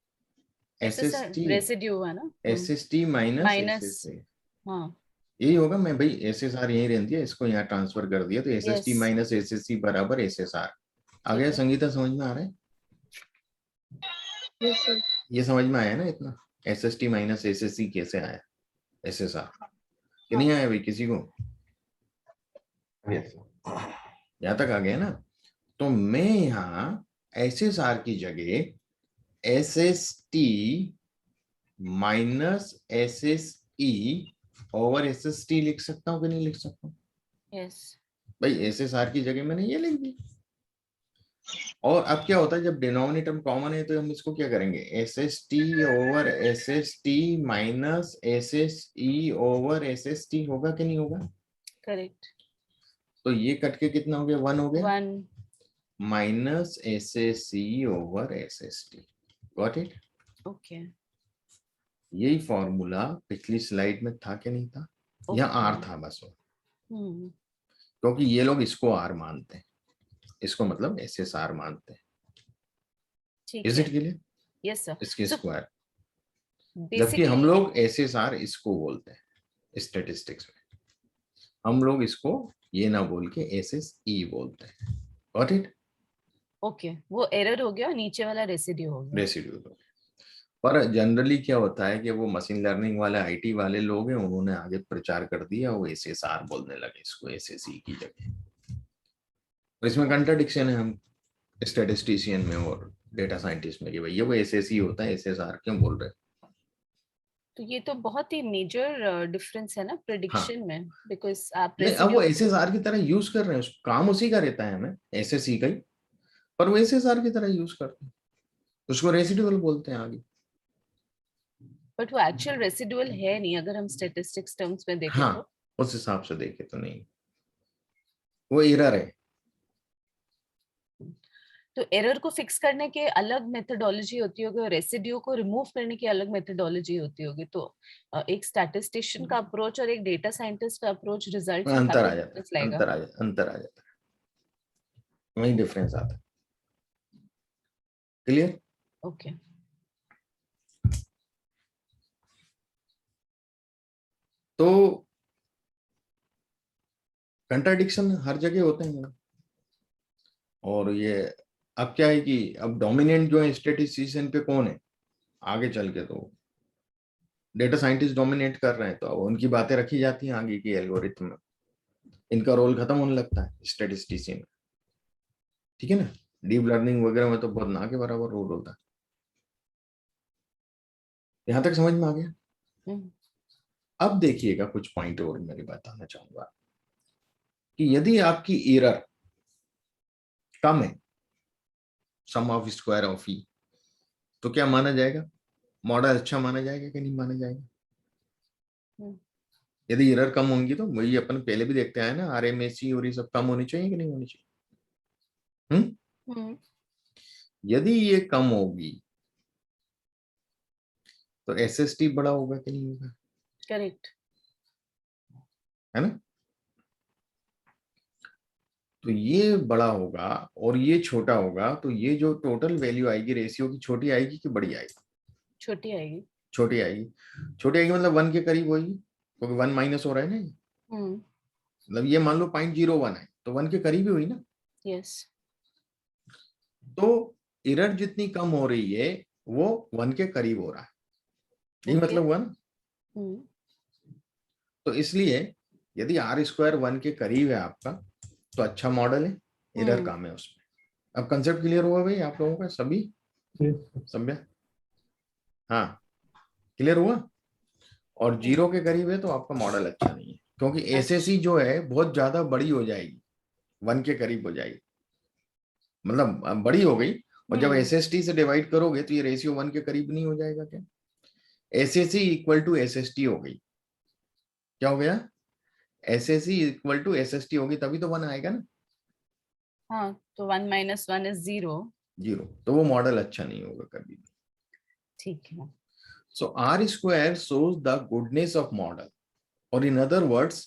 एसएसटी, रेसिड्यू है ना। SST minus minus. एसएसए, हाँ यही होगा। मैं भाई एसएसआर यही रहती है, इसको यहाँ ट्रांसफर कर दिया तो एसएसटी यस। माइनस एसएससी बराबर एसएसआर आ ठीक गया। है। संगीता समझ में आ रहा है? Yes sir. ये समझ में आया ना इतना? एसएसटी माइनस एसएससी कैसे आया एसएसआर? कि नहीं आया भाई किसी को? यहाँ तक आ गया ना? तो मैं यहाँ एसएसआर की जगह SST minus SSE over SST लिख सकता हूँ कि नहीं लिख सकता हूँ? यस। भाई एसएसआर की जगह मैंने ये लिख दी। और अब क्या होता है जब डिनोमिनेटर कॉमन है तो हम इसको क्या करेंगे? SST over SST minus SSE over SST होगा कि नहीं होगा? करेक्ट। तो ये कट के कितना हो गया? 1 हो गया। 1 minus SSE over SST. Got it? Okay. यही फॉर्मूला पिछली स्लाइड में था कि नहीं था? यहाँ आर था बस वो, क्योंकि ये लोग इसको आर मानते हैं, इसको मतलब एसएसआर मानते हैं। ठीक इज है। It clear? Yes sir. इसके So स्क्वायर, जबकि basically हम लोग एसएसआर इसको बोलते हैं स्टैटिस्टिक्स में, हम लोग इसको ये ना बोल के एसएसई बोलते हैं। Got it? ओके, वो एरर हो गया, नीचे वाला रेसिड्यू हो गया। रेसिड्यू। पर जनरली क्या होता है कि वो मशीन लर्निंग वाले आईटी वाले लोग हैं, उन्होंने आगे प्रचार कर दिया, वो एसएसआर बोलने लगे इसको एसएसई की जगह। और इसमें कंट्राडिक्शन है हम स्टैटिस्टिशियन में और डेटा साइंटिस्ट में कि भैया वो एसएसई होता है, एसएसआर क्यों बोल रहे हैं? तो ये तो बहुत ही मेजर डिफरेंस है ना हाँ, प्रेडिक्शन में, बिकॉज आप नहीं अब वो रेसिड्यू एसएसआर की तरह यूज कर रहे हैं, काम उसी का रहता है हमें एसएसई का ही, पर वो एसएसआर की तरह यूज करते हैं, उसको रेसिडुअल बोलते हैं आगे। बट वो एक्चुअल रेसिडुअल है नहीं अगर हम स्टैटिस्टिक्स टर्म्स में देखें हाँ, तो। उस हिसाब से देखे तो नहीं, वो एरर है। तो एरर को फिक्स करने के अलग मेथोडोलॉजी होती होगी और रेसिड्यू को रिमूव करने की अलग मेथोडोलॉजी होती होगी, तो एक स्टैटिस्टिशियन का अप्रोच और एक डेटा साइंटिस्ट का अप्रोच रिजल्ट में अंतर काफी आ जाता डिफरेंस है, लाएगा। अंतर आ जाता है, वही डिफरेंस आता है। क्लियर? ओके। तो कंट्राडिक्शन हर जगह होते हैं मैडम। और ये अब क्या है कि अब डोमिनेंट जो है स्टैटिस्टिशियन पे कौन है आगे चल के, तो डेटा साइंटिस्ट डोमिनेट कर रहे हैं, तो अब उनकी बातें रखी जाती हैं आगे की एल्गोरिथम में, इनका रोल खत्म होने लगता है स्टैटिस्टिशियन। ठीक है ना, डीप लर्निंग वगैरह में तो बहुत ना के बराबर रोल होता है। यहां तक समझ में आ गया। अब देखिएगा कुछ पॉइंट और मैं बताना चाहूंगा कि यदि आपकी एरर कम है, सम ऑफ स्क्वायर ऑफ ई, तो क्या माना जाएगा, मॉडल अच्छा माना जाएगा कि नहीं माना जाएगा। यदि एरर कम होंगी तो वही अपन पहले भी देखते आए ना, आरएमएसई और ये सब कम होनी चाहिए कि नहीं होनी चाहिए। यदि ये कम होगी तो एसएसटी बड़ा होगा कि नहीं होगा। करेक्ट, है ना। तो ये बड़ा होगा और ये छोटा होगा, तो ये जो टोटल वैल्यू आएगी रेशियो की, छोटी आएगी कि बड़ी आएगी। छोटी आएगी। छोटी आएगी। छोटी आएगी मतलब 1 के करीब होगी, क्योंकि 1 माइनस हो रहा है ना ये। मतलब ये मान लो 0.01 है तो 1 के करीब ही हुई ना। यस। तो एरर जितनी कम हो रही है वो 1 के करीब हो रहा है, यही मतलब हुआ ना। तो इसलिए यदि आर स्क्वायर 1 के करीब है आपका तो अच्छा मॉडल है, एरर कम है उसमें। अब कंसेप्ट क्लियर हुआ भाई आप लोगों का सभी। समझे। हाँ क्लियर हुआ। और 0 के करीब है तो आपका मॉडल अच्छा नहीं है, क्योंकि एसएसई जो है बहुत ज्यादा बड़ी हो जाएगी, 1 के करीब हो जाएगी, मतलब बड़ी हो गई। और जब एसएसटी से डिवाइड करोगे तो ये रेशियो 1 के करीब नहीं हो जाएगा क्या। एसएसई इक्वल टू एसएसटी हो गई, क्या हो गया, एसएसई इक्वल टू एसएसटी होगी, तभी तो 1 आएगा ना। हाँ, तो 1 - 1 is 0। 0 तो वो मॉडल अच्छा नहीं होगा कभी भी। ठीक है। So R square shows the goodness of model, or in other words,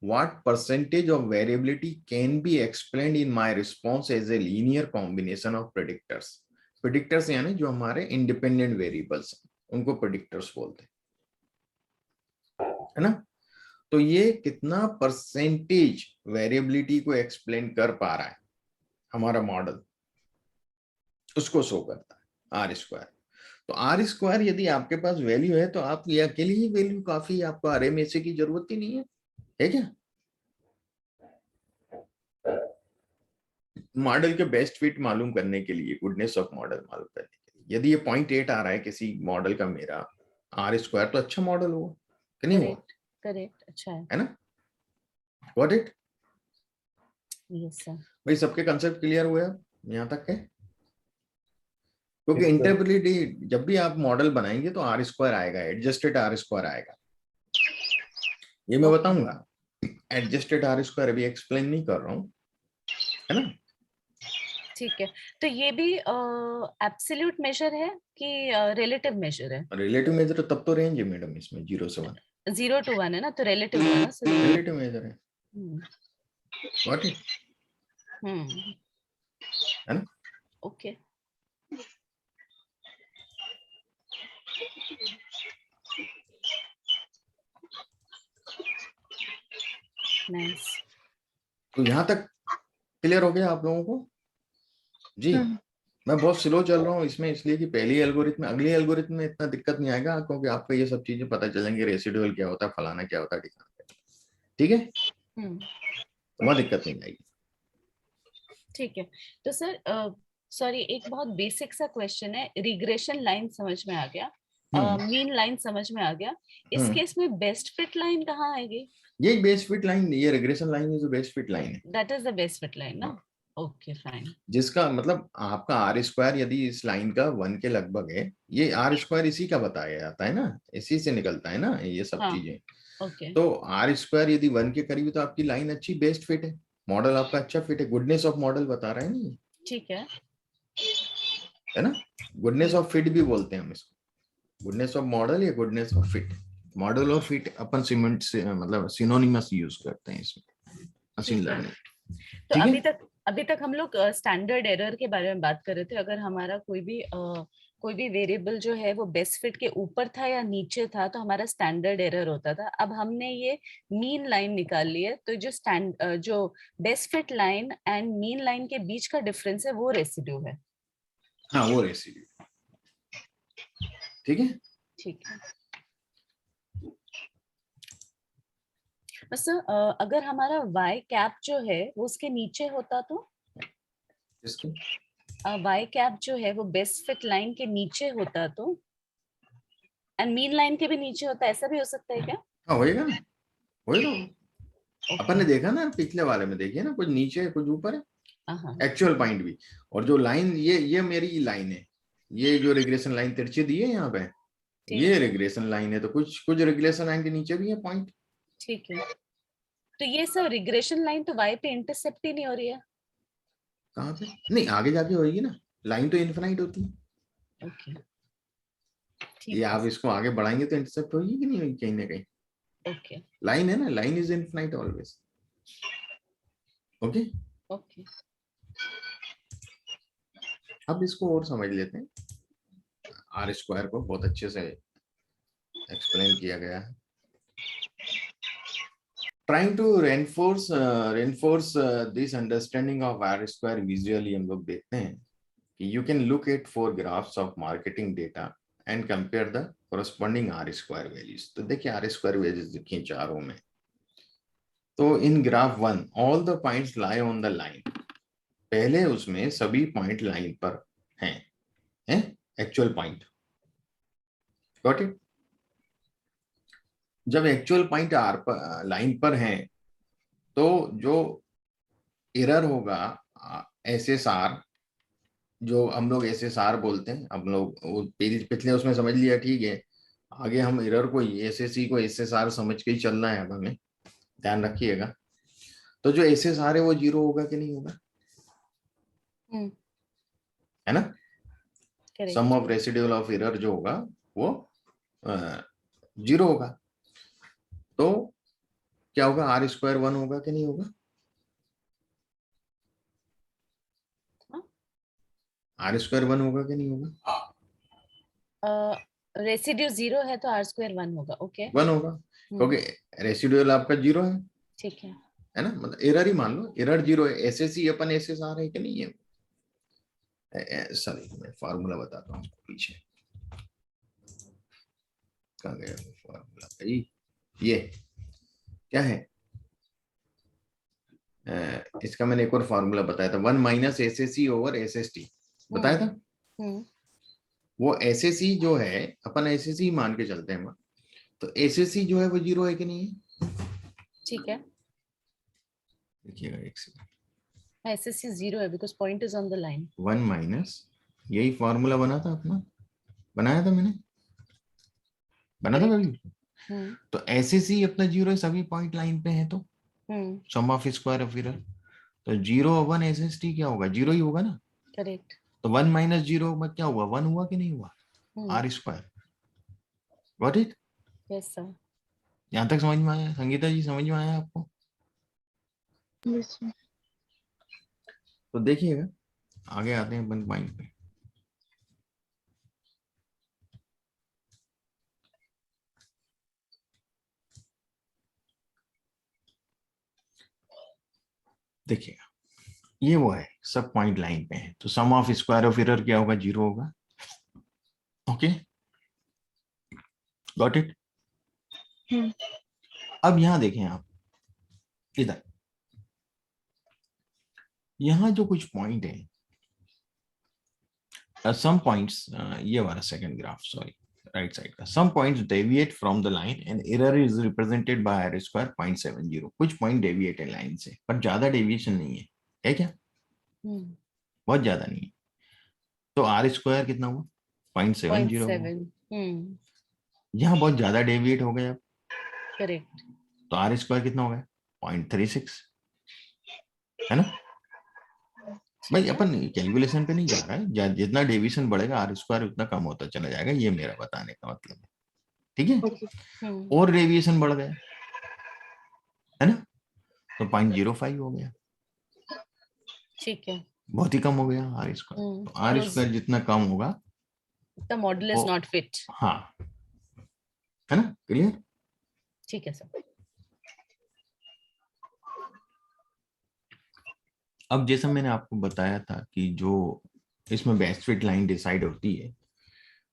what percentage of variability can be explained in my response as a linear combination of predictors. Predictors यानी जो हमारे independent variables उनको predictors बोलते हैं, है ना। तो ये कितना परसेंटेज वेरिएबिलिटी को एक्सप्लेन कर पा रहा है हमारा मॉडल, उसको शो करता है आर स्क्वायर। तो आर स्क्वायर यदि आपके पास वैल्यू है तो आप ये अकेली ही वैल्यू काफी, आपको आरएमएसए की जरूरत ही नहीं है क्या। मॉडल के बेस्ट फिट मालूम करने के लिए, गुडनेस ऑफ मॉडल मालूम करने के लिए, यदि ये 0.8 आ रहा है किसी मॉडल का मेरा आर स्क्वायर, तो अच्छा मॉडल हुआ कि नहीं हुआ। करेक्ट, अच्छा है ना। Got it. Yes sir. भाई सबके कंसेप्ट क्लियर हुए यहाँ तक है। क्योंकि इंटरप्रेटिबिलिटी जब भी आप मॉडल बनाएंगे तो आर स्क्वायर आएगा, एडजस्टेड आर स्क्वायर आएगा, ये मैं बताऊंगा। एडजस्टेड आर स्क्वायर अभी एक्सप्लेन नहीं कर रहा हूँ, है ना। ठीक है, तो ये भी एब्सोल्यूट मेजर है कि रिलेटिव मेजर है। रिलेटिव मेजर तब तो रेंज है मैडम इसमें 0 से 1। 0 to 1 है ना, तो रिलेटिव है ना सर। रिलेटिव मेजर है। What it. है ना। ओके। नाइस। तो यहाँ तक क्लियर हो गया आप लोगों को जी। मैं बहुत स्लो चल रहा हूँ इसमें, इसलिए कि पहली एल्गोरिथम में, अगली एल्गोरिथम में इतना दिक्कत नहीं आएगा, क्योंकि आपको ये सब चीजें पता चलेंगी, रेसिडुअल क्या होता है, फलाना क्या होता है, ठिकाना। ठीक है, वहां दिक्कत नहीं आएगी। ठीक है, तो सर सॉरी एक बहुत बेसिक सा क्वेश्चन है। रिग्रेशन लाइन समझ में आ गया, मीन लाइन समझ में आ गया, इस केस में बेस्ट फिट लाइन कहाँ आएगी। ये बेस्ट फिट लाइन, ये रिग्रेशन लाइन है जो बेस्ट फिट लाइन है, that is the best fit line ना। Okay fine. जिसका मतलब आपका आर स्क्वायर यदि इस लाइन का 1 के लगभग है, ये आर स्क्वायर इसी का बताया जाता है ना, इसी से निकलता है ना ये सब चीजें। ओके। तो आर स्क्वायर यदि 1 के करीब तो आपकी लाइन अच्छी बेस्ट फिट है, मॉडल आपका अच्छा फिट है, गुडनेस ऑफ मॉडल बता रहा है ना। ठीक है ना, गुडनेस ऑफ फिट भी बोलते हैं हम इसको, गुडनेस ऑफ मॉडल या गुडनेस ऑफ फिट। मॉडल और फिट अपन सीमेंट से मतलब सिनोनिमस यूज करते हैं इसमें मशीन लर्निंग। तो अभी तक हम लोग स्टैंडर्ड एरर के बारे में बात कर रहे थे। अगर हमारा कोई कोई भी वेरिएबल जो है वो बेस्ट फिट के ऊपर था या नीचे था तो हमारा स्टैंडर्ड एरर होता था। अब हमने ये मीन लाइन निकाल ली है, तो जो best fit line and mean line के बीच का डिफरेंस है वो रेसिड्यू है। हाँ वो रेसिड्यू, ठीक है। ठीक है। सर अगर हमारा y कैप जो है वो उसके नीचे होता तो, इसके y कैप जो है वो बेस्ट फिट लाइन के नीचे होता तो, एंड मीन लाइन के भी नीचे होता, ऐसा भी हो सकता है क्या? हाँ होएगा ना, होएगा। Okay. अपन ने देखा ना पिछले वाले में, देखिए ना, कुछ नीचे है कुछ ऊपर है, हाँ, एक्चुअल पॉइंट भी। और जो लाइन ये मेरी लाइन है, ये जो रिग्रेशन लाइन तिरछी दी है यहाँ पे, ये ठीक है, रिग्रेशन लाइन है, तो कुछ कुछ रिग्रेशन लाइन के नीचे भी है पॉइंट। ठीक है। तो ये सब रिग्रेशन लाइन तो y पे इंटरसेप्ट ही नहीं हो रही है। कहाँ पे? नहीं आगे जाके होगी ना, लाइन तो इनफिनाइट होती है। ओके, ये ठीक है। आप इसको आगे बढ़ाएंगे तो इंटरसेप्ट होगी कि नहीं होगी कहीं ना कहीं। ओके, लाइन है ना, line is infinite always. Okay, okay. अब इसको और समझ लेते हैं। आर स्क्वायर को बहुत अच्छे से एक्सप्लेन किया गया है। Trying to reinforce this understanding of R square visually, हम लोग देखते हैं कि you can look at 4 graphs of marketing data and compare the corresponding R square values. तो देखिए R square values देखिए चारों में। तो इन graph 1 all the points lie on the line, पहले उसमें सभी पॉइंट लाइन पर हैं एक्चुअल पॉइंट। Got it? जब एक्चुअल पॉइंट आर पर लाइन पर हैं तो जो एरर होगा SSR, जो हम लोग SSR बोलते हैं, हम लोग वो पिछले उसमें समझ लिया, ठीक है। आगे हम एरर को SSE को SSR समझ के ही चलना है, अब हमें ध्यान रखिएगा। तो जो SSR है वो 0 होगा कि नहीं होगा, है ना? सम ऑफ रेसिड्यूल ऑफ एरर जो होगा वो 0 होगा। तो क्या होगा, R स्क्वायर 1 होगा कि नहीं होगा? R स्क्वायर 1 होगा कि नहीं होगा? रेसिड्यू 0 है तो r² 1 होगा। ओके, 1 होगा, क्योंकि रेसिड्यूल आपका 0 है ठीक है। ना? मतलब एरर ही मान लो, एरर 0 है। SSE अपन SSR है कि नहीं है? सॉरी, मैं फार्मूला बताता हूँ पीछे, कहाँ गया फार्मूला? ये क्या है? इसका मैंने एक और फार्मूला बताया था, 1 माइनस SSE ओवर SST बताया था। वो SSE जो है, अपन SSE मान के चलते हैं, तो SSE जो है वो 0 है कि नहीं है? ठीक है, देखिएगा एक सेकंड। SSC 0 है because point is on the line. 1 minus, यही फॉर्मूला बना था अपना, बनाया था मैंने, बना था कभी? तो SSE अपना 0 है, सभी पॉइंट लाइन पे है, तो सम ऑफ स्क्वायर ऑफ एरर, तो 0 1 SST क्या होगा? 0 ही होगा ना। करेक्ट। तो 1 माइनस 0 में क्या हुआ? 1 हुआ कि नहीं हुआ? R square. Got it? Yes sir. यहाँ तक समझ में आया संगीता जी? समझ में आया आपको? Yes, sir. तो देखिएगा, आगे आते हैं अपन पॉइंट पे। देखिएगा, ये वो है, सब पॉइंट लाइन पे है, तो सम ऑफ स्क्वायर ऑफ एरर क्या होगा? 0 होगा। Okay, got it? अब यहां देखें आप, इधर यहां जो कुछ पॉइंट है, some points, ये वाला second graph, sorry right side का, some points deviate from the line and error is represented by R square 0.70। कुछ पॉइंट डेविएट है लाइन से, पर ज्यादा डेविएशन नहीं है क्या? बहुत ज्यादा नहीं है। तो R स्क्वायर कितना हुआ? 0.70 हुआ। यहाँ बहुत ज्यादा डेविएट हो गया, करेक्ट। तो R स्क्वायर कितना हो गया? 0.36, है ना? भाई अपन कैलकुलेशन पे नहीं जा रहा है, जितना डेविएशन बढ़ेगा R स्क्वायर उतना कम होता चला जाएगा, ये मेरा बताने का मतलब है, ठीक है? और डेविएशन बढ़ गया, है ना, तो 0.05 हो गया, ठीक है, बहुत ही कम हो गया R स्क्वायर। तो R स्क्वायर जितना कम होगा द मॉडल इज वो- नॉट फिट। हाँ, है ना, क्लियर? ठीक है सर। अब जैसा मैंने आपको बताया था कि जो इसमें बेस्ट फिट लाइन डिसाइड होती है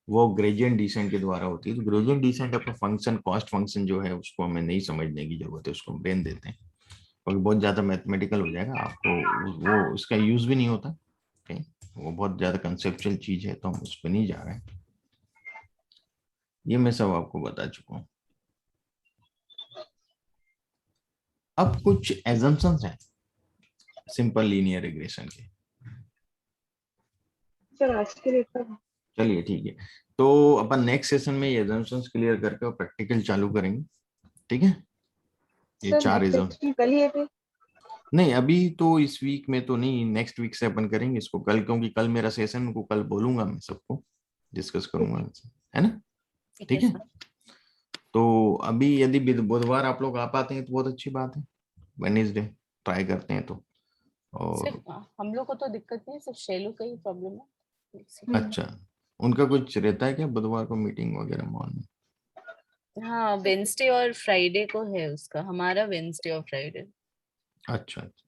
वो ग्रेडियंट डिसेंट के द्वारा होती है। तो ग्रेडियंट डिसेंट अपना फंक्शन, कॉस्ट फंक्शन जो है उसको हमें नहीं समझने की जरूरत है, उसको हम रहने देते हैं क्योंकि बहुत ज्यादा मैथमेटिकल हो जाएगा, आपको वो उसका यूज भी नहीं होता। ठीक है? वो बहुत ज्यादा कंसेप्चुअल चीज है तो हम उस पर नहीं जा रहे हैं। ये मैं सब आपको बता चुका हूँ। अब कुछ एजम्पशंस हैं सिंपल लीनियर रिग्रेशन के। सर आज के लिए इतना। चलिए ठीक है, तो अपन नेक्स्ट सेशन में ये एजम्पशंस क्लियर करके प्रैक्टिकल चालू करेंगे। ठीक है, ये सर 4 नेक्स्ट एजम सेशन कल ही है फिर? नहीं, अभी तो इस वीक में तो नहीं, नेक्स्ट वीक से अपन करेंगे इसको कल, क्योंकि कल मेरा सेशन को कल बोलूंगा, मैं सबको डिस्कस करूंगा इनसे, है ना? ठीक है ठीक है, सर। तो अभी यदि बुधवार आप लोग आ पाते हैं तो बहुत अच्छी बात है, वेडनेसडे ट्राई करते हैं तो। और सिर्फ हम लोग को तो दिक्कत नहीं है, सिर्फ शैलू का ही प्रॉब्लम है। अच्छा, उनका कुछ रहता है क्या बुधवार को मीटिंग वगैरह मॉर्निंग? हाँ, वेंसडे और फ्राइडे को है उसका, हमारा वेंसडे और फ्राइडे। अच्छा अच्छा,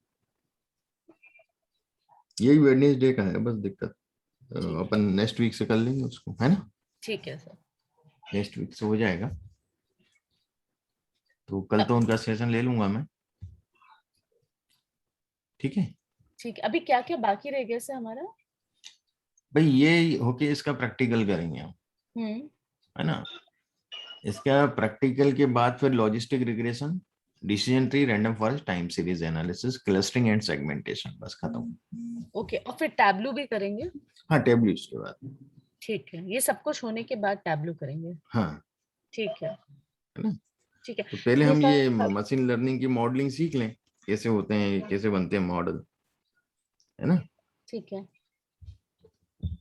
यही वेडनेसडे का है बस दिक्कत। ठीक है। अपन नेक्स्ट वीक से कर लेंगे उसको, है ना? ठीक है सर। नेक्स्ट वीक से हो जाएगा, तो कल तो उनका सेशन ले लूंगा मैं। ठीक है ठीक है, अभी क्या क्या बाकी रह गया सर हमारा? भाई, ये होके इसका प्रैक्टिकल करेंगे हम, हम्म। है ना? इसका प्रैक्टिकल के बाद फिर logistic regression, decision tree, random forest, time series analysis, clustering and segmentation, बस खत्म। ओके, और फिर टैब्लू भी करेंगे? हाँ, टेबल उसके बाद। ठीक है, ये सब कुछ होने के बाद टैब्लू करेंगे। हाँ, ठीक है। है ना? ठीक है। तो पहले ये हम ये सर मशीन लर्निंग की मॉडलिंग सीख लें, कैसे होते हैं, कैसे बनते हैं मॉडल, है ना? ठीक है।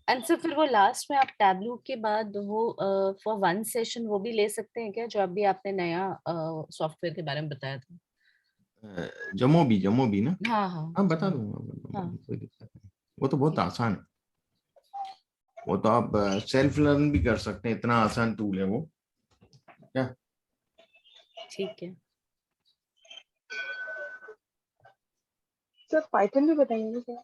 एंड सर फिर वो लास्ट में आप टैब्लू के बाद वो फॉर वन सेशन वो भी ले सकते हैं क्या, जो अभी आपने नया सॉफ्टवेयर के बारे में बताया था? जमो भी ना? हाँ हाँ। हाँ, बता दूंगा, हाँ। कोई दिक्कत नहीं, वो तो बहुत आसान है। वो तो आप सेल्फ लर्न भी कर सकते हैं, इतना आसान टूल है वो। क्या? ठीक है। सर पाइथन भी बताइए सर।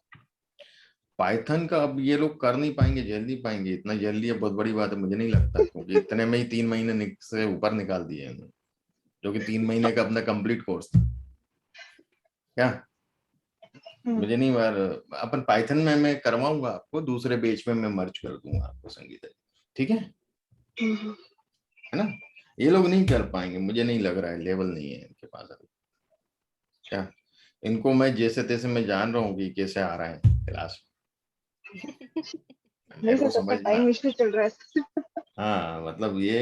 पाइथन का अब ये लोग कर नहीं पाएंगे, झेल नहीं पाएंगे इतना जल्दी, ये बहुत बड़ी बात है, मुझे नहीं लगता, क्योंकि इतने में ही 3 महीने से ऊपर निकाल दिए हैं उन्होंने, जो कि 3 महीने का अपना कंप्लीट कोर्स था। क्या? मुझे नहीं बार, अपन पाइथन में मैं करवाऊंगा आपको, दूसरे बेच में मैं मर्ज कर दूंगा आपको संगीता जी, ठीक है ना? ये लोग नहीं कर पाएंगे, मुझे नहीं लग रहा है, लेवल नहीं है इनके पास अभी। क्या? इनको मैं जैसे तैसे मैं जान रहा हूँ कि कैसे आ रहा है क्लास में, नहीं मेरे सर, को सबका समझ में टाइम इसलिए चल रहा है। हाँ, मतलब ये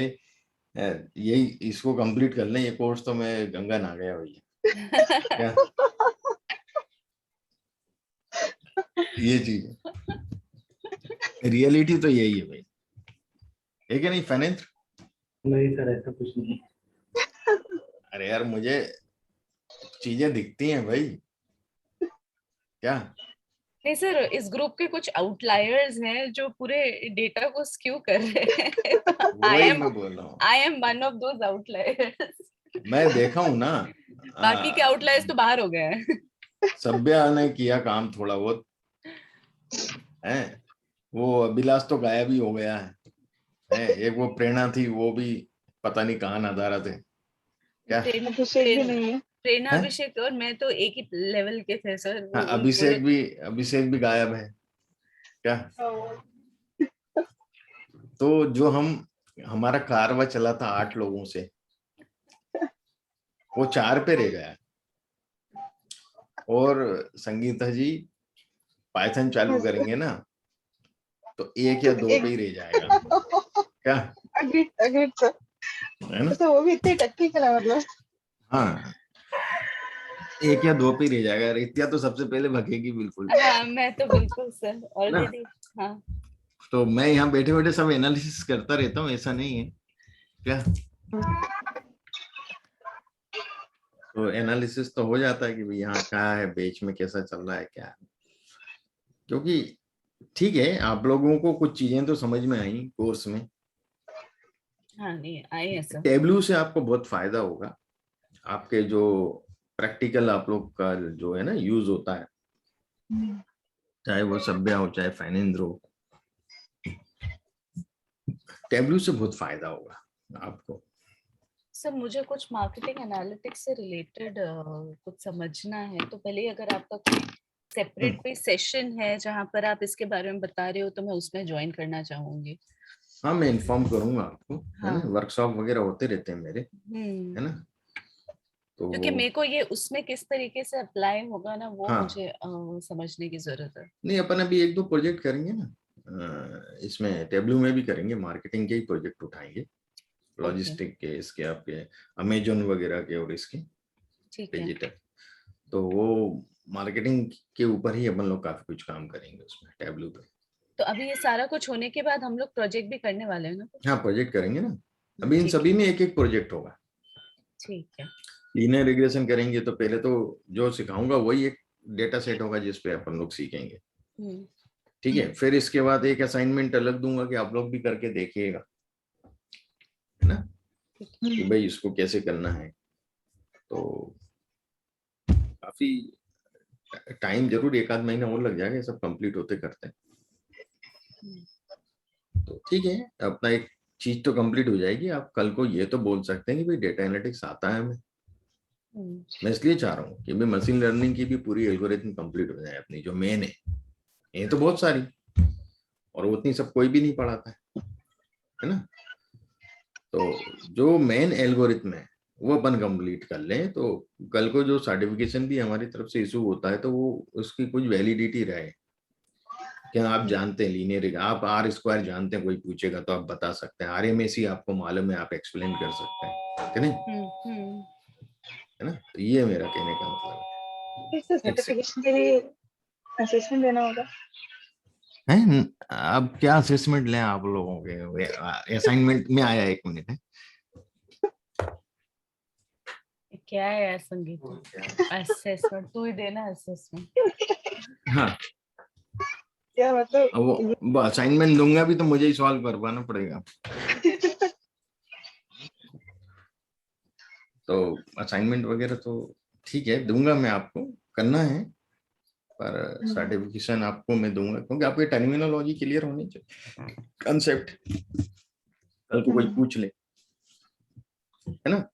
यही, इसको कंप्लीट कर लें ये कोर्स तो मैं गंगा नहा गया भैया। क्या? ये चीज है, रियलिटी तो यही है भाई, है कि नहीं फैनेंद्र? नहीं सर, ऐसा कुछ नहीं। अरे यार, मुझे चीजें दिखती हैं भाई। क्या? नहीं सर, इस ग्रुप के कुछ आउटलायर्स हैं जो पूरे डेटा को स्क्यू कर रहे हैं। आई वही एम मैं बोल रहा हूँ, I am one of those outliers. मैं देखा हूं ना। बाकी के आउटलायर्स तो बाहर हो गए हैं। सभ्या ने किया काम थोड़ा बहुत है, वो अभिलाष तो गायब ही हो गया है, एक वो प्रेरणा थी, वो भी पता नहीं कहाँ नजारा थे। क्या? अभिषेक भी नहीं है। प्रेरणा, है? अभिषेक और मैं तो एक ही लेवल के थे सर, हाँ, वो लोग। अभिषेक भी गायब है। क्या? हाँ। तो जो हमारा कारवा चला था 8 लोगों से, वो 4 पे रह गया। और संगीता जी पाइथन चालू करेंगे ना तो 1 या 2 पे ही रह जाएगा। क्या? Agreed agreed sir. है ना? तो वो भी इतने टेक्निकल है मतलब। हाँ, 1 या 2 पे ही रह जाएगा, रित्या तो सबसे पहले भगेगी बिल्कुल, हाँ, मैं तो बिल्कुल सर है ना? ऑलरेडी। हाँ। तो मैं यहाँ बैठे बैठे सब एनालिसिस करता रहता हूँ, ऐसा नहीं है। क्या? तो एनालिसिस तो हो जाता है कि भाई यहाँ क्या है, बेच में कैसा चल रहा है, क्या है। क्योंकि ठीक है, आप लोगों को कुछ चीजें तो समझ में आई कोर्स में। हाँ नहीं आए हैं सर। टेबलू से आपको बहुत फायदा होगा, आपके जो प्रैक्टिकल आप लोग का जो है ना यूज होता है, चाहे वो सभ्या हो चाहे फाइनेंस हो, टेबलू से बहुत फायदा होगा आपको। सर मुझे कुछ मार्केटिंग एनालिटिक्स से रिलेटेड कुछ समझना है, तो पहले अगर आपका कोई सेपरेट कोई सेशन है जहां पर आप इसके बारे में बता रहे हो तो मैं उसमें ज्वाइन करना चाहूंगी। हाँ, मैं इन्फॉर्म करूंगा आपको, है ना, हाँ। वर्कशॉप वगैरह होते रहते हैं मेरे, है ना, तो क्योंकि मेरे को ये उसमें किस तरीके से अप्लाई होगा ना वो हाँ, मुझे समझने की जरूरत है। नहीं अपन अभी एक दो प्रोजेक्ट करेंगे ना, इसमें टेबलू में भी करेंगे, मार्केटिंग के ही प्रोजेक्ट उठाएंगे, ओके लॉजिस्टिक के, इसके आपके अमेजोन वगैरह के और इसके ठीक है। डिजिटल, तो वो मार्केटिंग के ऊपर ही अपन लोग काफी कुछ काम करेंगे उसमें टेबलू पे। तो अभी ये सारा कुछ होने के बाद हम लोग प्रोजेक्ट भी करने वाले हैं ना? हाँ, प्रोजेक्ट करेंगे ना, अभी इन ठीक सभी है में एक एक प्रोजेक्ट होगा। ठीक है। लीनियर रिग्रेशन करेंगे तो पहले तो जो सिखाऊंगा वही एक डेटा सेट होगा जिस पे अपन लोग सीखेंगे, हम्म, ठीक है। फिर इसके बाद एक असाइनमेंट अलग दूंगा कि आप लोग भी करके देखिएगा, है ना, कि भाई इसको कैसे करना है। तो काफी टाइम जरूर, एक आध महीना और लग जाएगा ये सब कंप्लीट होते करते हैं, तो ठीक है, अपना एक चीज तो कंप्लीट हो जाएगी। आप कल को ये तो बोल सकते हैं कि भाई डेटा एनालिटिक्स आता है हमें। मैं इसलिए चाह रहा हूँ कि भाई मशीन लर्निंग की भी पूरी एल्गोरिथम कंप्लीट हो जाए अपनी जो मेन है, ये तो बहुत सारी, और उतनी सब कोई भी नहीं पढ़ाता है ना, तो जो मेन एल्गोरिथम है वो अपन कंप्लीट कर लें, तो कल को जो सर्टिफिकेशन भी हमारी तरफ से इशू होता है तो वो उसकी कुछ वैलिडिटी रहे। क्या आप जानते हैं लीनियर, आप आर स्क्वायर जानते हैं, कोई पूछेगा तो आप बता सकते हैं, RMSE आपको मालूम है, आप एक्सप्लेन कर सकते हैं कि नहीं, है ना, तो ये मेरा कहने का मतलब इससे है। एक सेकंड सर्टिफिकेशन के लिए असेसमेंट देना होगा। है, अब क्या असेसमेंट लें आप लोगों के, असाइनमेंट में आया, 1 मिनट है। क्या है यार संगीत, असेसमेंट तू ही देना असेसमेंट। हाँ, क्या मतलब? अब वो असाइनमेंट दूंगा भी तो मुझे ही सॉल्व करवाना पड़ेगा, तो असाइनमेंट वगैरह तो ठीक है दूंगा मैं आपको, करना है, पर सर्टिफिकेशन आपको मैं दूंगा क्योंकि आपकी टर्मिनोलॉजी क्लियर होनी चाहिए, कंसेप्ट कल को कोई पूछ ले, है ना।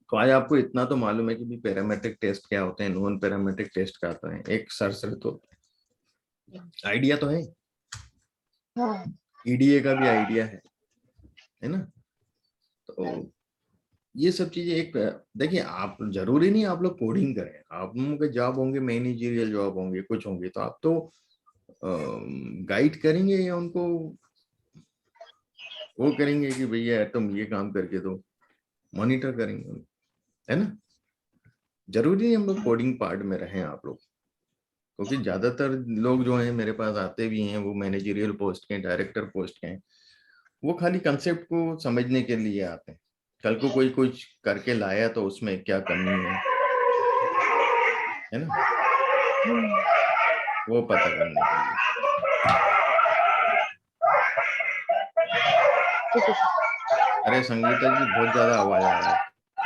तो आज आपको इतना तो मालूम है कि भी पैरामेट्रिक टेस्ट क्या होते हैं, नॉन पैरामेट्रिक टेस्ट क्या होता है, एक सर तो आइडिया तो है, हाँ, EDA का भी आइडिया है ना, तो ये सब चीजें एक, देखिए आप जरूरी नहीं आप लोग कोडिंग करें, आप लोगों के जॉब होंगे, मैनेजरियल जॉब होंगे, कुछ होंगे, तो आप तो गाइड करेंगे या उनको वो करेंगे कि भैया तुम ये काम करके दो, मॉनिटर करेंगे, है ना। जरूरी नहीं हम लोग कोडिंग पार्ट में रहें आप लोग, क्योंकि ज्यादातर लोग जो हैं मेरे पास आते भी हैं वो मैनेजरियल पोस्ट के, डायरेक्टर पोस्ट के हैं, वो खाली कंसेप्ट को समझने के लिए आते हैं, कल को कोई कुछ करके लाया तो उसमें क्या कमी है ना, वो पता करने के लिए। अरे संगीता जी बहुत ज्यादा आवाज आ रहा है।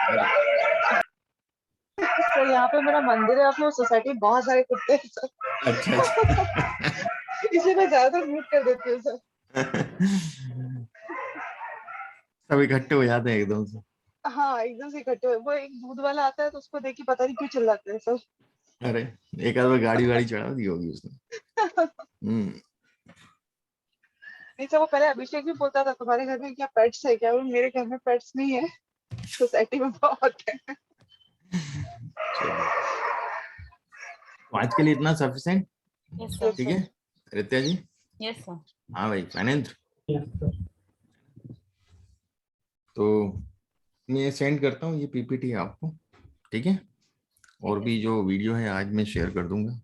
अरे सर यहाँ पे मेरा मंदिर है, अपने सोसाइटी में बहुत सारे कुत्ते हैं सर। अच्छा अच्छा इसे मैं ज्यादा म्यूट कर देती हूँ सर। सब इकट्ठे हो जाते हैं एकदम से। हाँ, एकदम से इकट्ठे वो एक दूध वाला आता है तो उसको देख के पता नहीं क्यों चिल्लाते हैं सब। अरे एक आध बार गाड़ी वाड़ी चढ़ा दी होगी उसने। नहीं सर, वो पहले अभिषेक भी बोलता था तुम्हारे घर में क्या पेट्स है क्या, मेरे घर में पेट्स नहीं है, सोसाइटी में बहुत है। चलिए, तो आज के लिए इतना सफिशिएंट, यस सर। ठीक है रित्या जी। Yes sir. हाँ भाई फाइनेंस, तो मैं सेंड करता हूँ ये PPT आपको, ठीक है, और भी जो वीडियो है आज मैं शेयर कर दूंगा,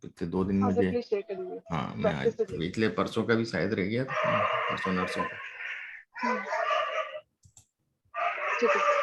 पिछले 2 दिन हाँ सर, मुझे, प्लीज शेयर कर दीजिए। हाँ मैं आज प्रैक्टिस तो चाहिए। पिछले परसों का भी शायद रह गया था, परसों नरसों का। ठीक है।